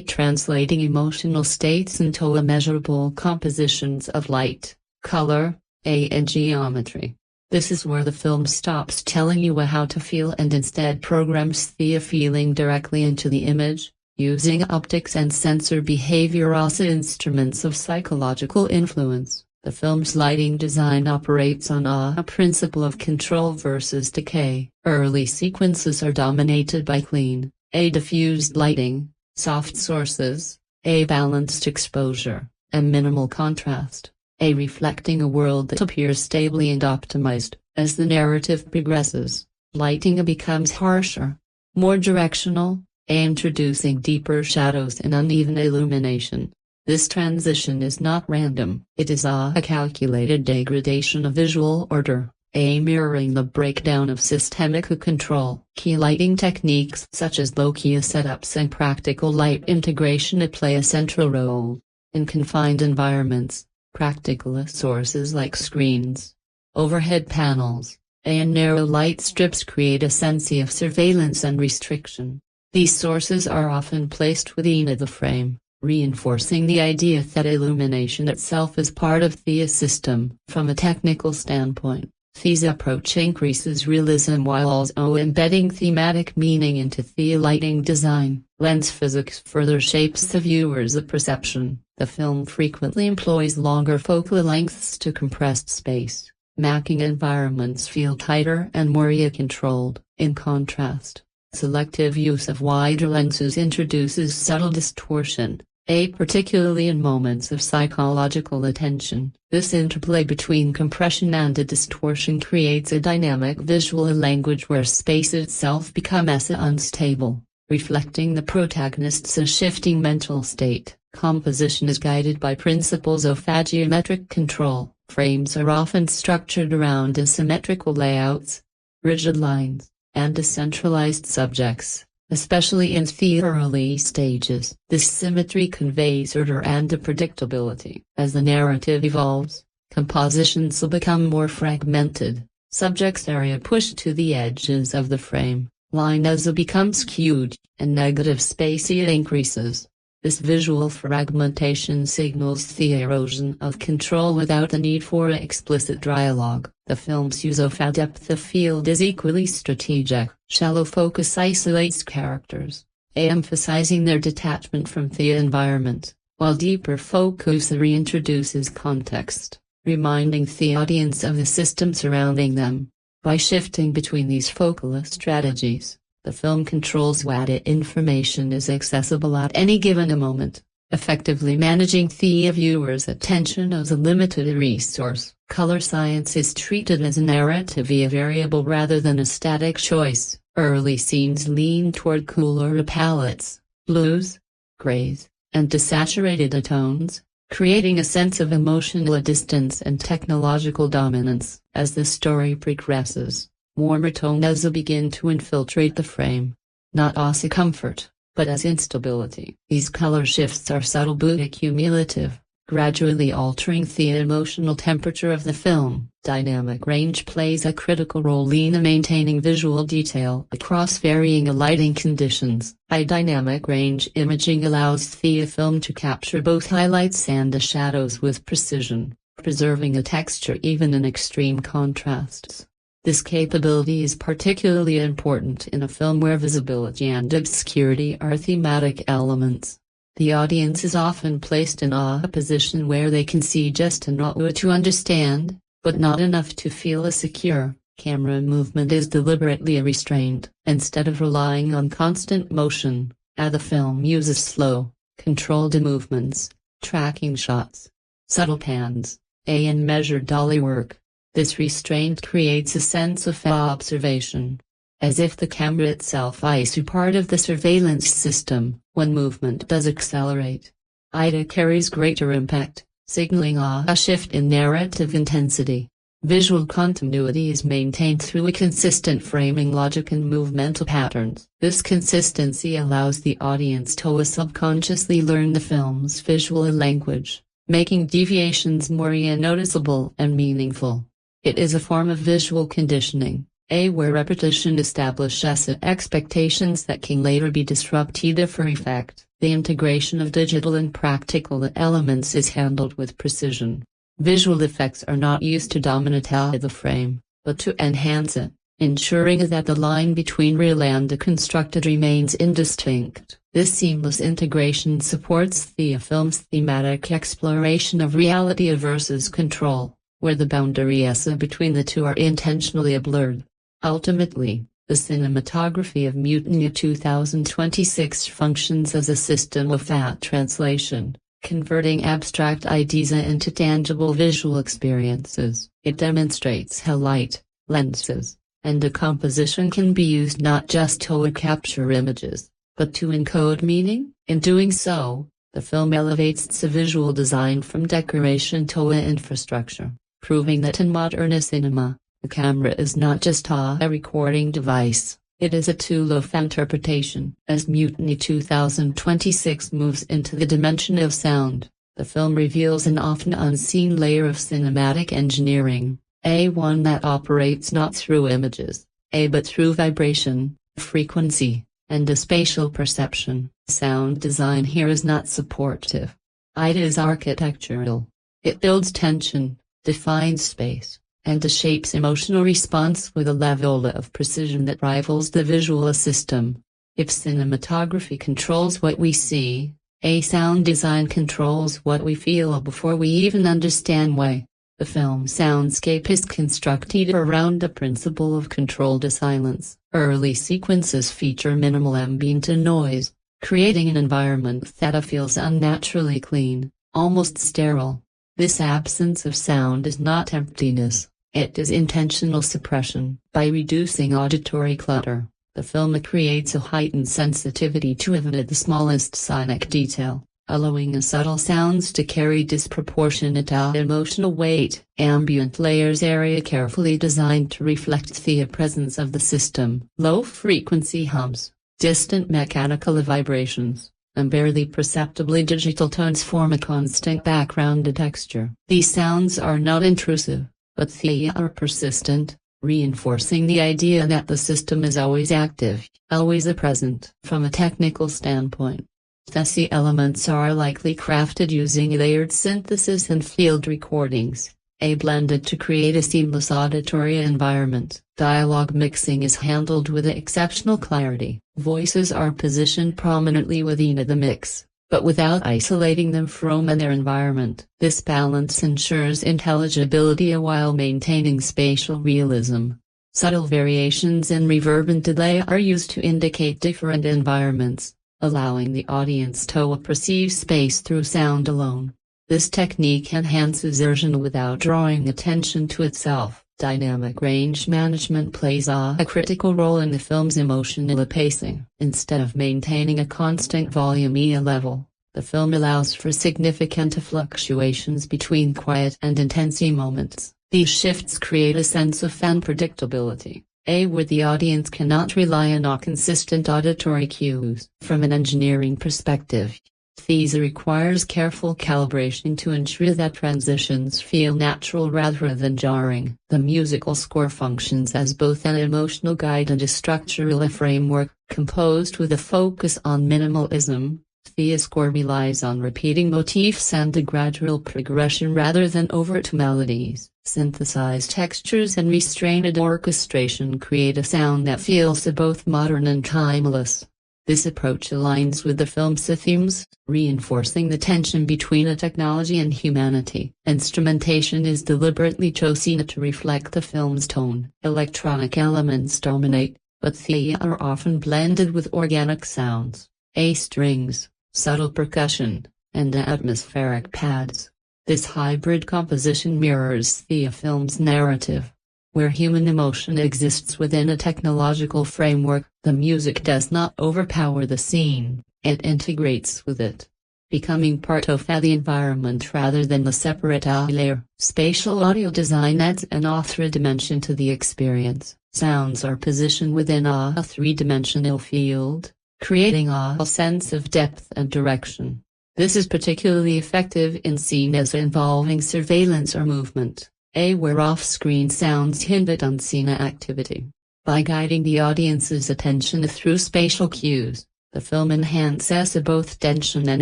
translating emotional states into measurable compositions of light, color, and geometry. This is where the film stops telling you how to feel and instead programs the feeling directly into the image, using optics and sensor behavior as instruments of psychological influence. The film's lighting design operates on a principle of control versus decay. Early sequences are dominated by clean, diffused lighting, soft sources, balanced exposure, and minimal contrast, reflecting a world that appears stably and optimized. As the narrative progresses, lighting becomes harsher, more directional, introducing deeper shadows and uneven illumination. This transition is not random, it is a calculated degradation of visual order, mirroring the breakdown of systemic control. Key lighting techniques such as low-key setups and practical light integration play a central role. In confined environments, practical sources like screens, overhead panels, and narrow light strips create a sense of surveillance and restriction. These sources are often placed within the frame, reinforcing the idea that illumination itself is part of the system. From a technical standpoint, this approach increases realism while also embedding thematic meaning into the lighting design. Lens physics further shapes the viewer's perception. The film frequently employs longer focal lengths to compress space, making environments feel tighter and more controlled. In contrast, selective use of wider lenses introduces subtle distortion, particularly in moments of psychological attention. This interplay between compression and distortion creates a dynamic visual language where space itself becomes unstable, reflecting the protagonist's shifting mental state. Composition is guided by principles of geometric control. Frames are often structured around asymmetrical layouts, rigid lines, and decentralized subjects, especially in the early stages. This symmetry conveys order and predictability. As the narrative evolves, compositions will become more fragmented, subjects area pushed to the edges of the frame, lines become skewed, and negative space increases. This visual fragmentation signals the erosion of control without the need for explicit dialogue. The film's use of depth of field is equally strategic. Shallow focus isolates characters, emphasizing their detachment from the environment, while deeper focus reintroduces context, reminding the audience of the system surrounding them. By shifting between these focal strategies, the film controls what information is accessible at any given moment, effectively managing the viewer's attention as a limited resource. Color science is treated as a narrative variable rather than a static choice. Early scenes lean toward cooler palettes, blues, grays, and desaturated tones, creating a sense of emotional distance and technological dominance. As the story progresses, warmer tones begin to infiltrate the frame, not as comfort, but as instability. These color shifts are subtle but cumulative, gradually altering the emotional temperature of the film. Dynamic range plays a critical role in maintaining visual detail across varying lighting conditions. High dynamic range imaging allows the film to capture both highlights and the shadows with precision, preserving a texture even in extreme contrasts. This capability is particularly important in a film where visibility and obscurity are thematic elements. The audience is often placed in a position where they can see just enough to understand, but not enough to feel secure. Camera movement is deliberately restrained. Instead of relying on constant motion, the film uses slow, controlled movements, tracking shots, subtle pans, and measured dolly work. This restraint creates a sense of observation, as if the camera itself is part of the surveillance system. When movement does accelerate, it carries greater impact, signaling a shift in narrative intensity. Visual continuity is maintained through a consistent framing logic and movemental patterns. This consistency allows the audience to subconsciously learn the film's visual language, making deviations more noticeable and meaningful. It is a form of visual conditioning, where repetition establishes expectations that can later be disrupted for effect. The integration of digital and practical elements is handled with precision. Visual effects are not used to dominate the frame, but to enhance it, ensuring that the line between real and constructed remains indistinct. This seamless integration supports the film's thematic exploration of reality versus control, where the boundaries between the two are intentionally blurred. Ultimately, the cinematography of Mutiny 2026 functions as a system of translation, converting abstract ideas into tangible visual experiences. It demonstrates how light, lenses, and composition can be used not just to capture images, but to encode meaning. In doing so, the film elevates its visual design from decoration to infrastructure, proving that in modern cinema, the camera is not just a recording device, it is a tool of interpretation. As Mutiny 2026 moves into the dimension of sound, the film reveals an often unseen layer of cinematic engineering, one that operates not through images, but through vibration, frequency, and a spatial perception. Sound design here is not supportive. It is architectural. It builds tension, defines space, and shapes emotional response with a level of precision that rivals the visual system. If cinematography controls what we see, sound design controls what we feel before we even understand why. The film soundscape is constructed around the principle of controlled silence. Early sequences feature minimal ambient noise, creating an environment that feels unnaturally clean, almost sterile. This absence of sound is not emptiness. It is intentional suppression. By reducing auditory clutter, the film creates a heightened sensitivity to even the smallest sonic detail, allowing subtle sounds to carry disproportionate emotional weight. Ambient layers area carefully designed to reflect the presence of the system. Low-frequency hums, distant mechanical vibrations, and barely perceptibly digital tones form a constant background texture. These sounds are not intrusive, but they are persistent, reinforcing the idea that the system is always active, always present. From a technical standpoint, the elements are likely crafted using layered synthesis and field recordings, blended to create a seamless auditory environment. Dialogue mixing is handled with exceptional clarity. Voices are positioned prominently within the mix, but without isolating them from their environment. This balance ensures intelligibility while maintaining spatial realism. Subtle variations in reverb and delay are used to indicate different environments, allowing the audience to perceive space through sound alone. This technique enhances immersion without drawing attention to itself. Dynamic range management plays a critical role in the film's emotional pacing. Instead of maintaining a constant volume level, the film allows for significant fluctuations between quiet and intense moments. These shifts create a sense of unpredictability, where the audience cannot rely on consistent auditory cues. From an engineering perspective, These requires careful calibration to ensure that transitions feel natural rather than jarring. The musical score functions as both an emotional guide and a structural framework, composed with a focus on minimalism. The score relies on repeating motifs and a gradual progression rather than overt melodies. Synthesized textures and restrained orchestration create a sound that feels both modern and timeless. This approach aligns with the film's themes, reinforcing the tension between a technology and humanity. Instrumentation is deliberately chosen to reflect the film's tone. Electronic elements dominate, but they are often blended with organic sounds, strings, subtle percussion, and atmospheric pads. This hybrid composition mirrors the film's narrative. Where human emotion exists within a technological framework, the music does not overpower the scene, it integrates with it, becoming part of the environment rather than the separate layer. Spatial audio design adds an author dimension to the experience. Sounds are positioned within a three-dimensional field, creating a sense of depth and direction. This is particularly effective in scenes involving surveillance or movement, where off-screen sounds hint at unseen activity. By guiding the audience's attention through spatial cues, the film enhances both tension and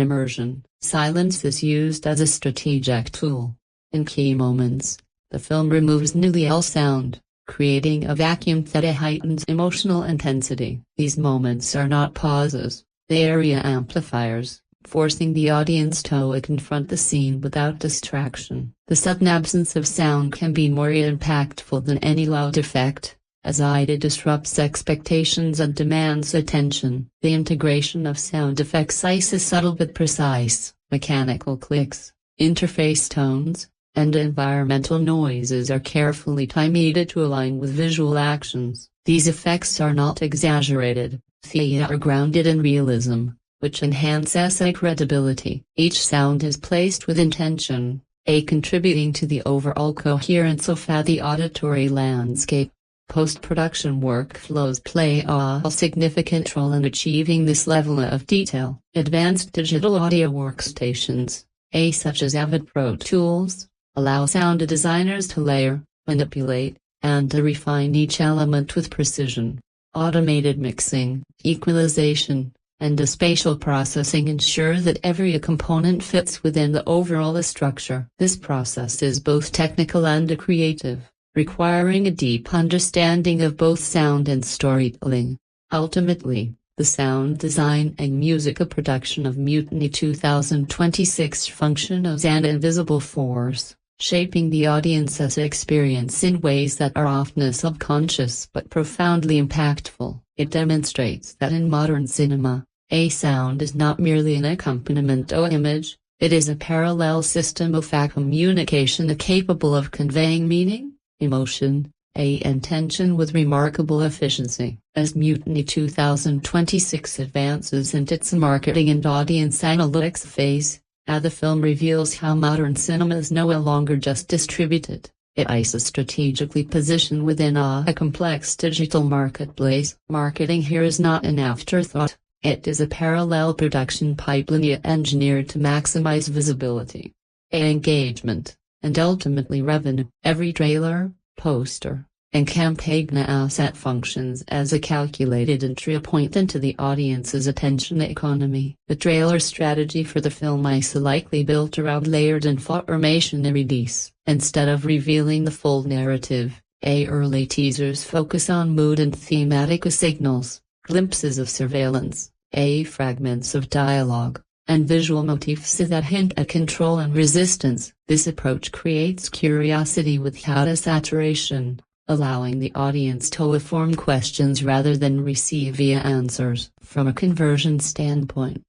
immersion. Silence is used as a strategic tool. In key moments, the film removes nil sound, creating a vacuum that heightens emotional intensity. These moments are not pauses, they are amplifiers, forcing the audience to confront the scene without distraction. The sudden absence of sound can be more impactful than any loud effect, as it disrupts expectations and demands attention. The integration of sound effects is subtle but precise. Mechanical clicks, interface tones, and environmental noises are carefully timed to align with visual actions. These effects are not exaggerated, they are grounded in realism, which enhances credibility. Each sound is placed with intention, contributing to the overall coherence of the auditory landscape. Post-production workflows play a significant role in achieving this level of detail. Advanced digital audio workstations, such as Avid Pro Tools, allow sound designers to layer, manipulate, and refine each element with precision. Automated mixing, equalization, and spatial processing ensure that every component fits within the overall structure. This process is both technical and creative, requiring a deep understanding of both sound and storytelling. Ultimately, the sound design and music production of Mutiny 2026 function as an invisible force, shaping the audience's experience in ways that are often subconscious but profoundly impactful. It demonstrates that in modern cinema, sound is not merely an accompaniment to image, it is a parallel system of communication capable of conveying meaning, emotion, and tension with remarkable efficiency. As Mutiny 2026 advances into its marketing and audience analytics phase, the film reveals how modern cinema is no longer just distributed, it is strategically positioned within a complex digital marketplace. Marketing here is not an afterthought, it is a parallel production pipeline engineered to maximize visibility, engagement, and ultimately revenue. Every trailer, poster, and campaign asset functions as a calculated entry point into the audience's attention economy. The trailer strategy for the film is likely built around layered information release. Instead of revealing the full narrative, early teasers focus on mood and thematic signals, glimpses of surveillance, fragments of dialogue, and visual motifs that hint at control and resistance. This approach creates curiosity without saturation, allowing the audience to form questions rather than receive answers. From a conversion standpoint,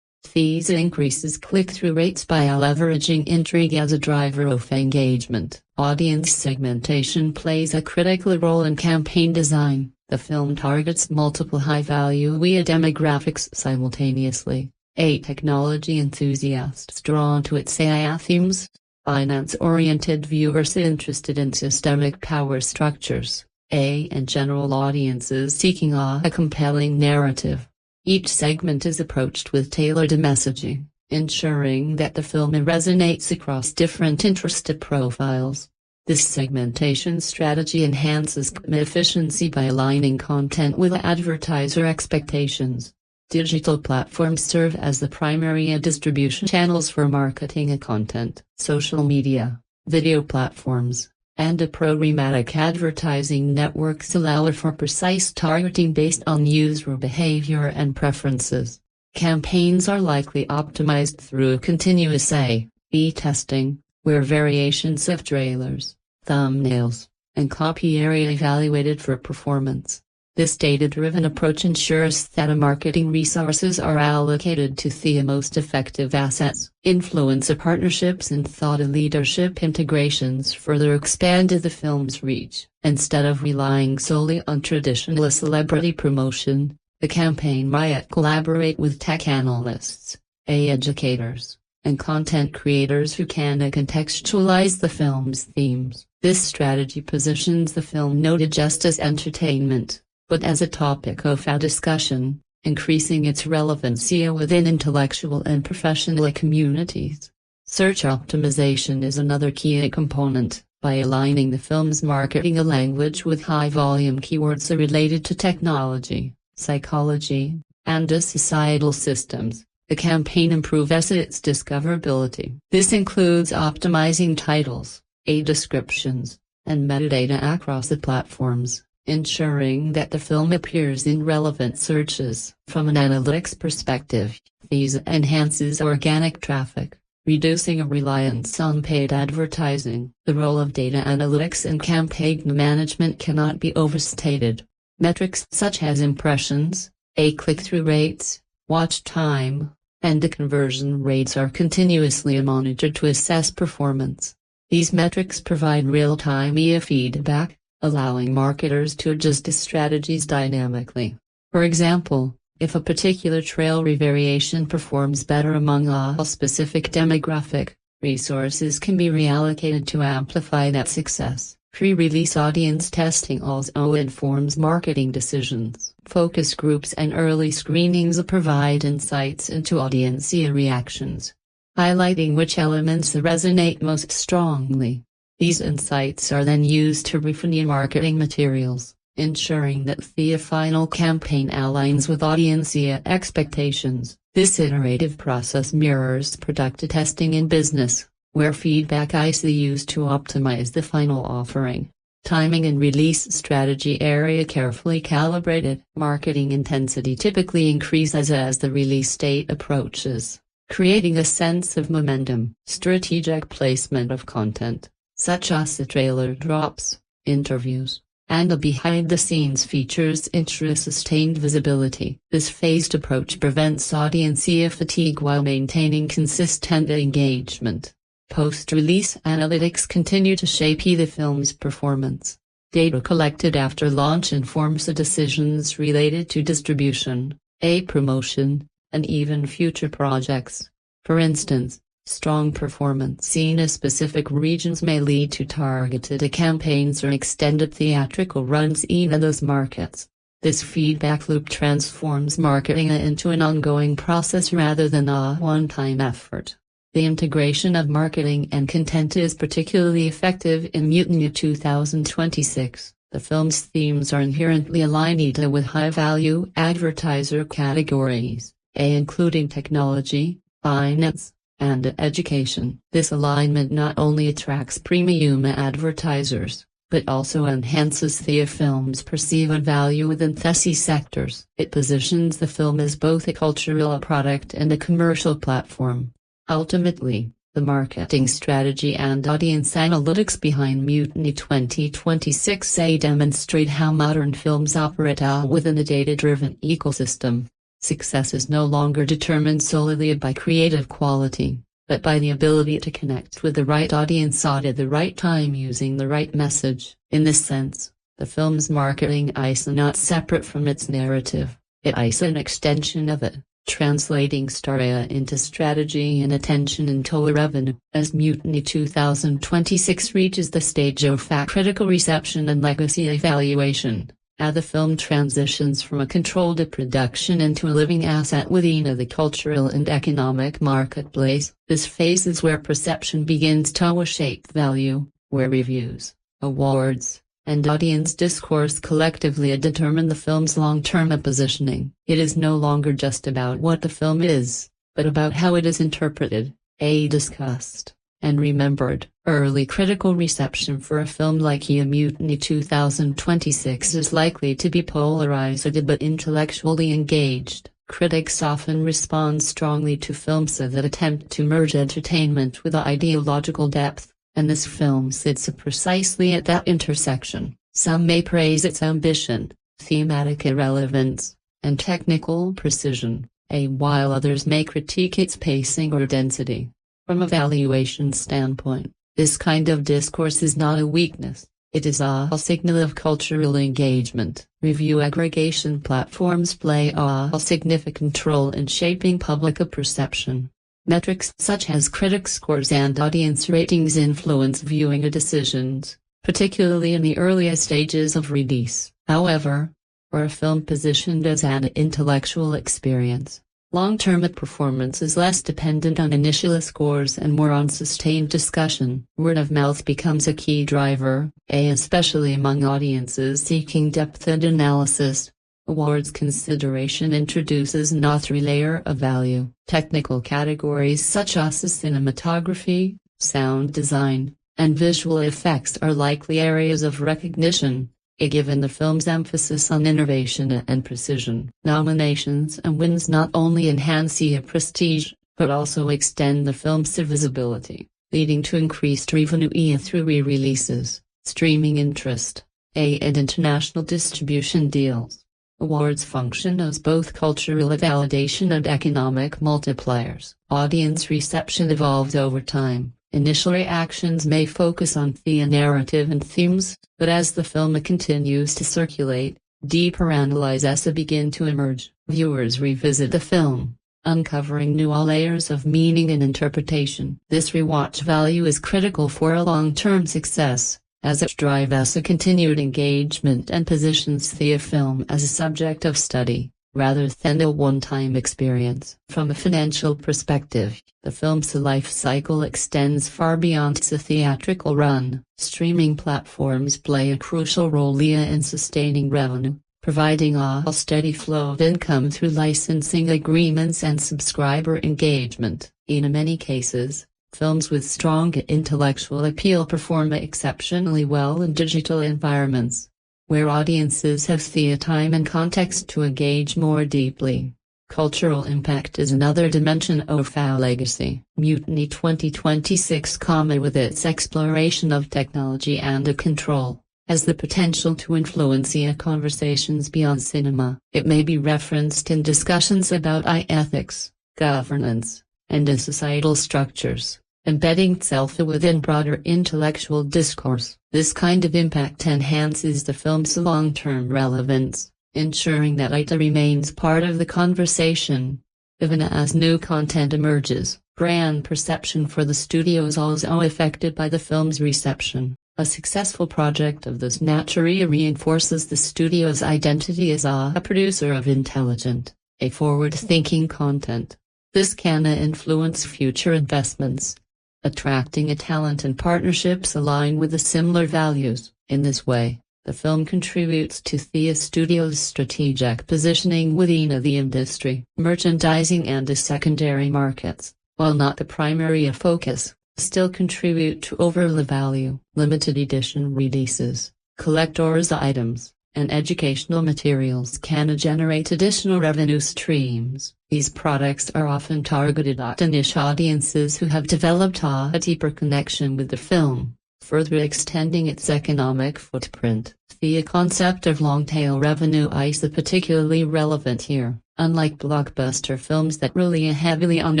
these increases click-through rates by leveraging intrigue as a driver of engagement. Audience segmentation plays a critical role in campaign design. The film targets multiple high-value demographics simultaneously. Technology enthusiasts drawn to its AI themes, finance-oriented viewers interested in systemic power structures, and general audiences seeking a compelling narrative. Each segment is approached with tailored messaging, ensuring that the film resonates across different interest profiles. This segmentation strategy enhances efficiency by aligning content with advertiser expectations. Digital platforms serve as the primary distribution channels for marketing content. Social media, video platforms, and programmatic advertising networks allow for precise targeting based on user behavior and preferences. Campaigns are likely optimized through continuous A/B testing, where variations of trailers, thumbnails, and copy are evaluated for performance. This data-driven approach ensures that marketing resources are allocated to the most effective assets. Influencer partnerships and thought leadership integrations further expanded the film's reach. Instead of relying solely on traditional celebrity promotion, the campaign might collaborate with tech analysts, educators, and content creators who can contextualize the film's themes. This strategy positions the film not just as entertainment, but as a topic of discussion, increasing its relevancy within intellectual and professional communities. Search optimization is another key component. By aligning the film's marketing language with high-volume keywords related to technology, psychology, and societal systems, the campaign improves its discoverability. This includes optimizing titles, descriptions, and metadata across the platforms, ensuring that the film appears in relevant searches. From an analytics perspective, this enhances organic traffic, reducing a reliance on paid advertising. The role of data analytics in campaign management cannot be overstated. Metrics such as impressions, click-through rates, watch time, and conversion rates are continuously monitored to assess performance. These metrics provide real-time feedback, allowing marketers to adjust strategies dynamically. For example, if a particular trailer variation performs better among a specific demographic, resources can be reallocated to amplify that success. Pre-release audience testing also informs marketing decisions. Focus groups and early screenings provide insights into audience reactions, highlighting which elements resonate most strongly. These insights are then used to refine marketing materials, ensuring that the final campaign aligns with audience expectations. This iterative process mirrors product testing in business, where feedback is used to optimize the final offering. Timing and release strategy are carefully calibrated. Marketing intensity typically increases as the release date approaches, creating a sense of momentum. Strategic placement of content, such as the trailer drops, interviews, and behind-the-scenes features, ensure sustained visibility. This phased approach prevents audience fatigue while maintaining consistent engagement. Post-release analytics continue to shape the film's performance. Data collected after launch informs the decisions related to distribution, promotion, and even future projects. For instance, strong performance in specific regions may lead to targeted campaigns or extended theatrical runs in those markets. This feedback loop transforms marketing into an ongoing process rather than a one-time effort. The integration of marketing and content is particularly effective in Mutiny 2026. The film's themes are inherently aligned with high-value advertiser categories, including technology, finance, and education. This alignment not only attracts premium advertisers, but also enhances the film's perceived value within these sectors. It positions the film as both a cultural product and a commercial platform. Ultimately, the marketing strategy and audience analytics behind Mutiny 2026 demonstrate how modern films operate within a data-driven ecosystem. Success is no longer determined solely by creative quality, but by the ability to connect with the right audience at the right time using the right message. In this sense, the film's marketing is not separate from its narrative, it is an extension of it, translating story into strategy and attention into revenue. As Mutiny 2026 reaches the stage of critical reception and legacy evaluation, As the film transitions from a controlled production into a living asset within the cultural and economic marketplace, this phase is where perception begins to shape value, where reviews, awards, and audience discourse collectively determine the film's long-term positioning. It is no longer just about what the film is, but about how it is interpreted, discussed, and remembered. Early critical reception for a film like Mutiny 2026 is likely to be polarized but intellectually engaged. Critics often respond strongly to films that attempt to merge entertainment with ideological depth, and this film sits precisely at that intersection. Some may praise its ambition, thematic irrelevance, and technical precision, while others may critique its pacing or density. From a valuation standpoint, this kind of discourse is not a weakness, it is a signal of cultural engagement. Review aggregation platforms play a significant role in shaping public perception. Metrics such as critic scores and audience ratings influence viewing decisions, particularly in the earliest stages of release. However, for a film positioned as an intellectual experience, long-term performance is less dependent on initial scores and more on sustained discussion. Word of mouth becomes a key driver, especially among audiences seeking depth and analysis. Awards consideration introduces another layer of value. Technical categories such as cinematography, sound design, and visual effects are likely areas of recognition, given the film's emphasis on innovation and precision. Nominations and wins not only enhance prestige, but also extend the film's visibility, leading to increased revenue through re-releases, streaming interest, and international distribution deals. Awards function as both cultural validation and economic multipliers. Audience reception evolves over time. Initial reactions may focus on the narrative and themes, but as the film continues to circulate, deeper analyses begin to emerge. Viewers revisit the film, uncovering new layers of meaning and interpretation. This rewatch value is critical for a long-term success, as it drives a continued engagement and positions the film as a subject of study, rather than a one-time experience. From a financial perspective, the film's life cycle extends far beyond its theatrical run. Streaming platforms play a crucial role in sustaining revenue, providing a steady flow of income through licensing agreements and subscriber engagement. In many cases, films with strong intellectual appeal perform exceptionally well in digital environments, where audiences have the time and context to engage more deeply. Cultural impact is another dimension of our legacy. Mutiny 2026, with its exploration of technology and control, has the potential to influence conversations beyond cinema. It may be referenced in discussions about ethics, governance, and societal structures, embedding itself within broader intellectual discourse. This kind of impact enhances the film's long-term relevance, ensuring that it remains part of the conversation. Even as new content emerges, brand perception for the studio is also affected by the film's reception. A successful project of this nature reinforces the studio's identity as a producer of intelligent, forward-thinking content. This can influence future investments, attracting a talent and partnerships aligned with the similar values. In this way, the film contributes to the studio's strategic positioning within the industry. Merchandising and secondary markets, while not the primary focus, still contribute to overall value. Limited edition releases, collector's items, and educational materials can generate additional revenue streams. These products are often targeted at niche audiences who have developed a deeper connection with the film, further extending its economic footprint. The concept of long-tail revenue is particularly relevant here. Unlike blockbuster films that rely heavily on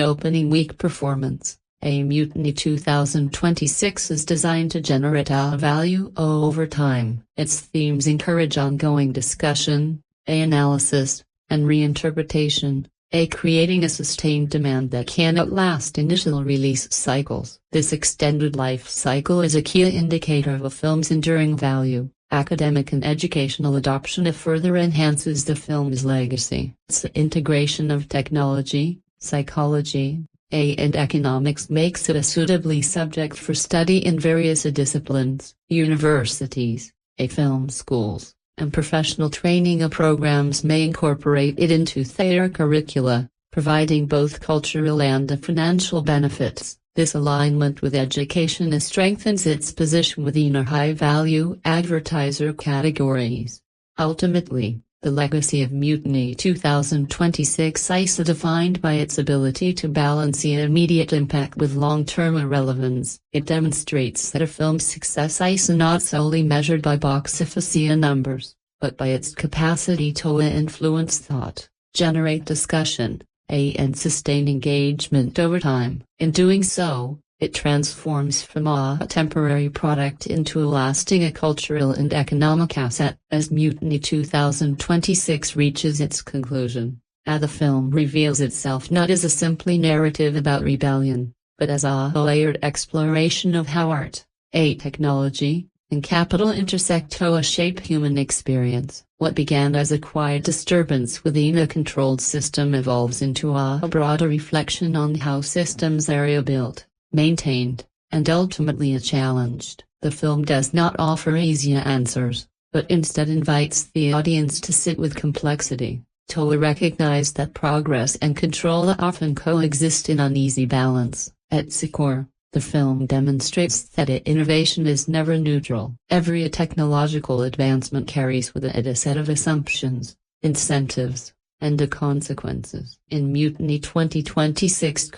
opening week performance, Mutiny 2026 is designed to generate value over time. Its themes encourage ongoing discussion, analysis, and reinterpretation, creating a sustained demand that can outlast initial release cycles. This extended life cycle is a key indicator of a film's enduring value, academic and educational adoption further enhances the film's legacy. Its integration of technology, psychology, and economics makes it a suitably subject for study in various disciplines. Universities, film schools, and professional training programs may incorporate it into their curricula, providing both cultural and financial benefits. This alignment with education strengthens its position within high-value advertiser categories. Ultimately, the legacy of Mutiny 2026 is defined by its ability to balance the immediate impact with long-term relevance. It demonstrates that a film's success is not solely measured by box office numbers, but by its capacity to influence thought, generate discussion, and sustain engagement over time. In doing so, it transforms from a temporary product into a lasting cultural and economic asset. As Mutiny 2026 reaches its conclusion, the film reveals itself not as a simply narrative about rebellion, but as a layered exploration of how art, technology, and capital intersect to shape human experience. What began as a quiet disturbance within a controlled system evolves into a broader reflection on how systems are built, maintained, and ultimately challenged. The film does not offer easy answers, but instead invites the audience to sit with complexity, to recognize that progress and control often coexist in uneasy balance. At its core, the film demonstrates that innovation is never neutral. Every technological advancement carries with it a set of assumptions, incentives, and consequences. In Mutiny 2026,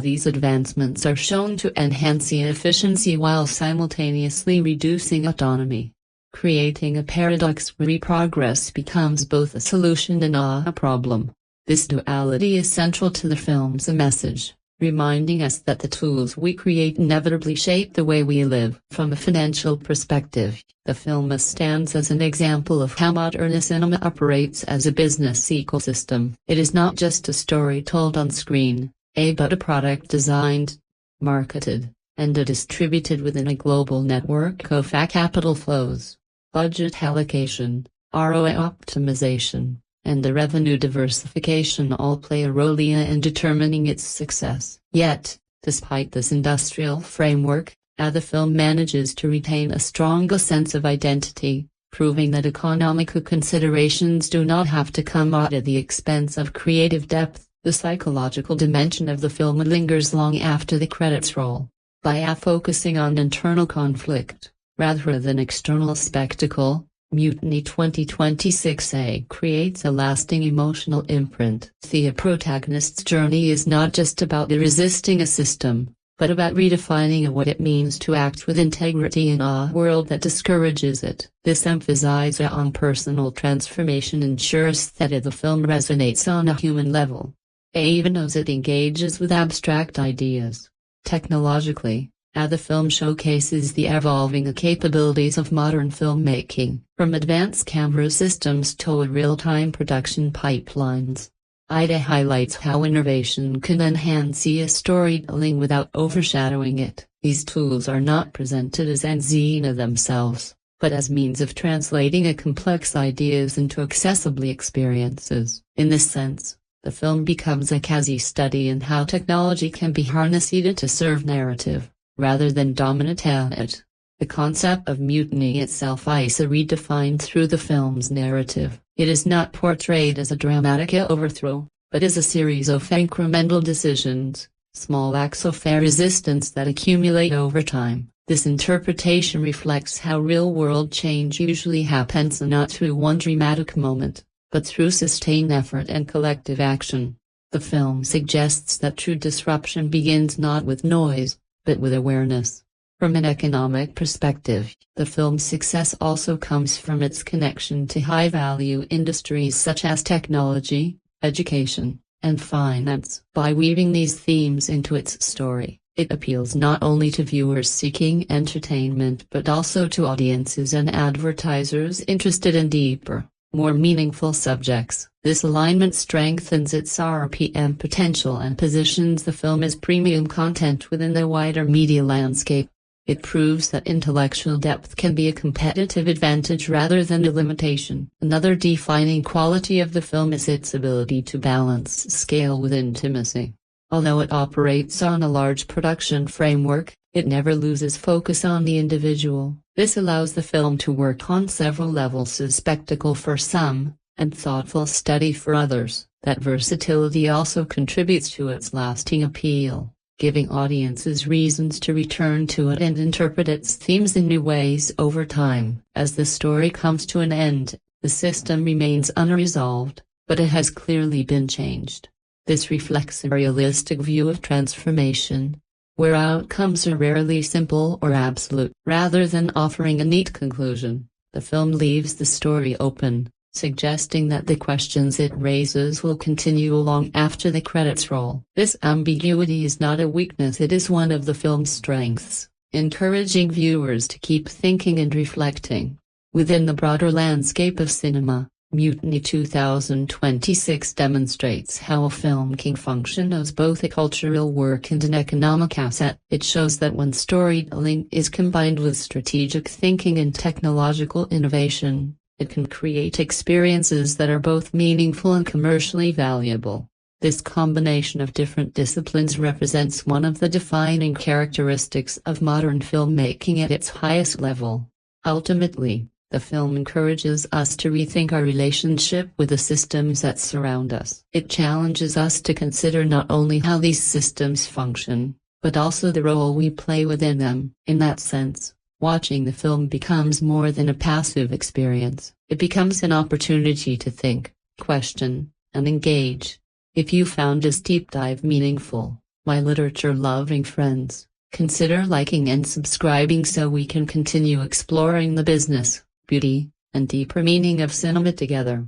these advancements are shown to enhance the efficiency while simultaneously reducing autonomy, creating a paradox where progress becomes both a solution and a problem. This duality is central to the film's message, reminding us that the tools we create inevitably shape the way we live. From a financial perspective, the film stands as an example of how modern cinema operates as a business ecosystem. It is not just a story told on screen, but a product designed, marketed, and distributed within a global network of capital flows, budget allocation, ROI optimization, and the revenue diversification all play a role in determining its success. Yet, despite this industrial framework, the film manages to retain a strong sense of identity, proving that economic considerations do not have to come at the expense of creative depth. The psychological dimension of the film lingers long after the credits roll. By focusing on internal conflict, rather than external spectacle, Mutiny 2026 creates a lasting emotional imprint. The protagonist's journey is not just about resisting a system, but about redefining what it means to act with integrity in a world that discourages it. This emphasis on personal transformation ensures that the film resonates on a human level, even as it engages with abstract ideas. Technologically, the film showcases the evolving capabilities of modern filmmaking, from advanced camera systems to real-time production pipelines. It highlights how innovation can enhance storytelling without overshadowing it. These tools are not presented as ends in themselves, but as means of translating complex ideas into accessible experiences. In this sense, the film becomes a case study in how technology can be harnessed to serve narrative, rather than dominate it. The concept of mutiny itself is redefined through the film's narrative. It is not portrayed as a dramatic overthrow, but as a series of incremental decisions, small acts of resistance that accumulate over time. This interpretation reflects how real-world change usually happens not through one dramatic moment, but through sustained effort and collective action. The film suggests that true disruption begins not with noise, but with awareness. From an economic perspective, the film's success also comes from its connection to high-value industries such as technology, education, and finance. By weaving these themes into its story, it appeals not only to viewers seeking entertainment but also to audiences and advertisers interested in deeper, more meaningful subjects. This alignment strengthens its RPM potential and positions the film as premium content within the wider media landscape. It proves that intellectual depth can be a competitive advantage rather than a limitation. Another defining quality of the film is its ability to balance scale with intimacy. Although it operates on a large production framework, it never loses focus on the individual. This allows the film to work on several levels as spectacle for some, and thoughtful study for others. That versatility also contributes to its lasting appeal, giving audiences reasons to return to it and interpret its themes in new ways over time. As the story comes to an end, the system remains unresolved, but it has clearly been changed. This reflects a realistic view of transformation, where outcomes are rarely simple or absolute. Rather than offering a neat conclusion, the film leaves the story open, suggesting that the questions it raises will continue long after the credits roll. This ambiguity is not a weakness, it is one of the film's strengths, encouraging viewers to keep thinking and reflecting. Within the broader landscape of cinema, Mutiny 2026 demonstrates how a film can function as both a cultural work and an economic asset. It shows that when storytelling is combined with strategic thinking and technological innovation, it can create experiences that are both meaningful and commercially valuable. This combination of different disciplines represents one of the defining characteristics of modern filmmaking at its highest level. Ultimately, the film encourages us to rethink our relationship with the systems that surround us. It challenges us to consider not only how these systems function, but also the role we play within them. In that sense, watching the film becomes more than a passive experience. It becomes an opportunity to think, question, and engage. If you found this deep dive meaningful, my literature-loving friends, consider liking and subscribing so we can continue exploring the business, beauty, and deeper meaning of cinema together.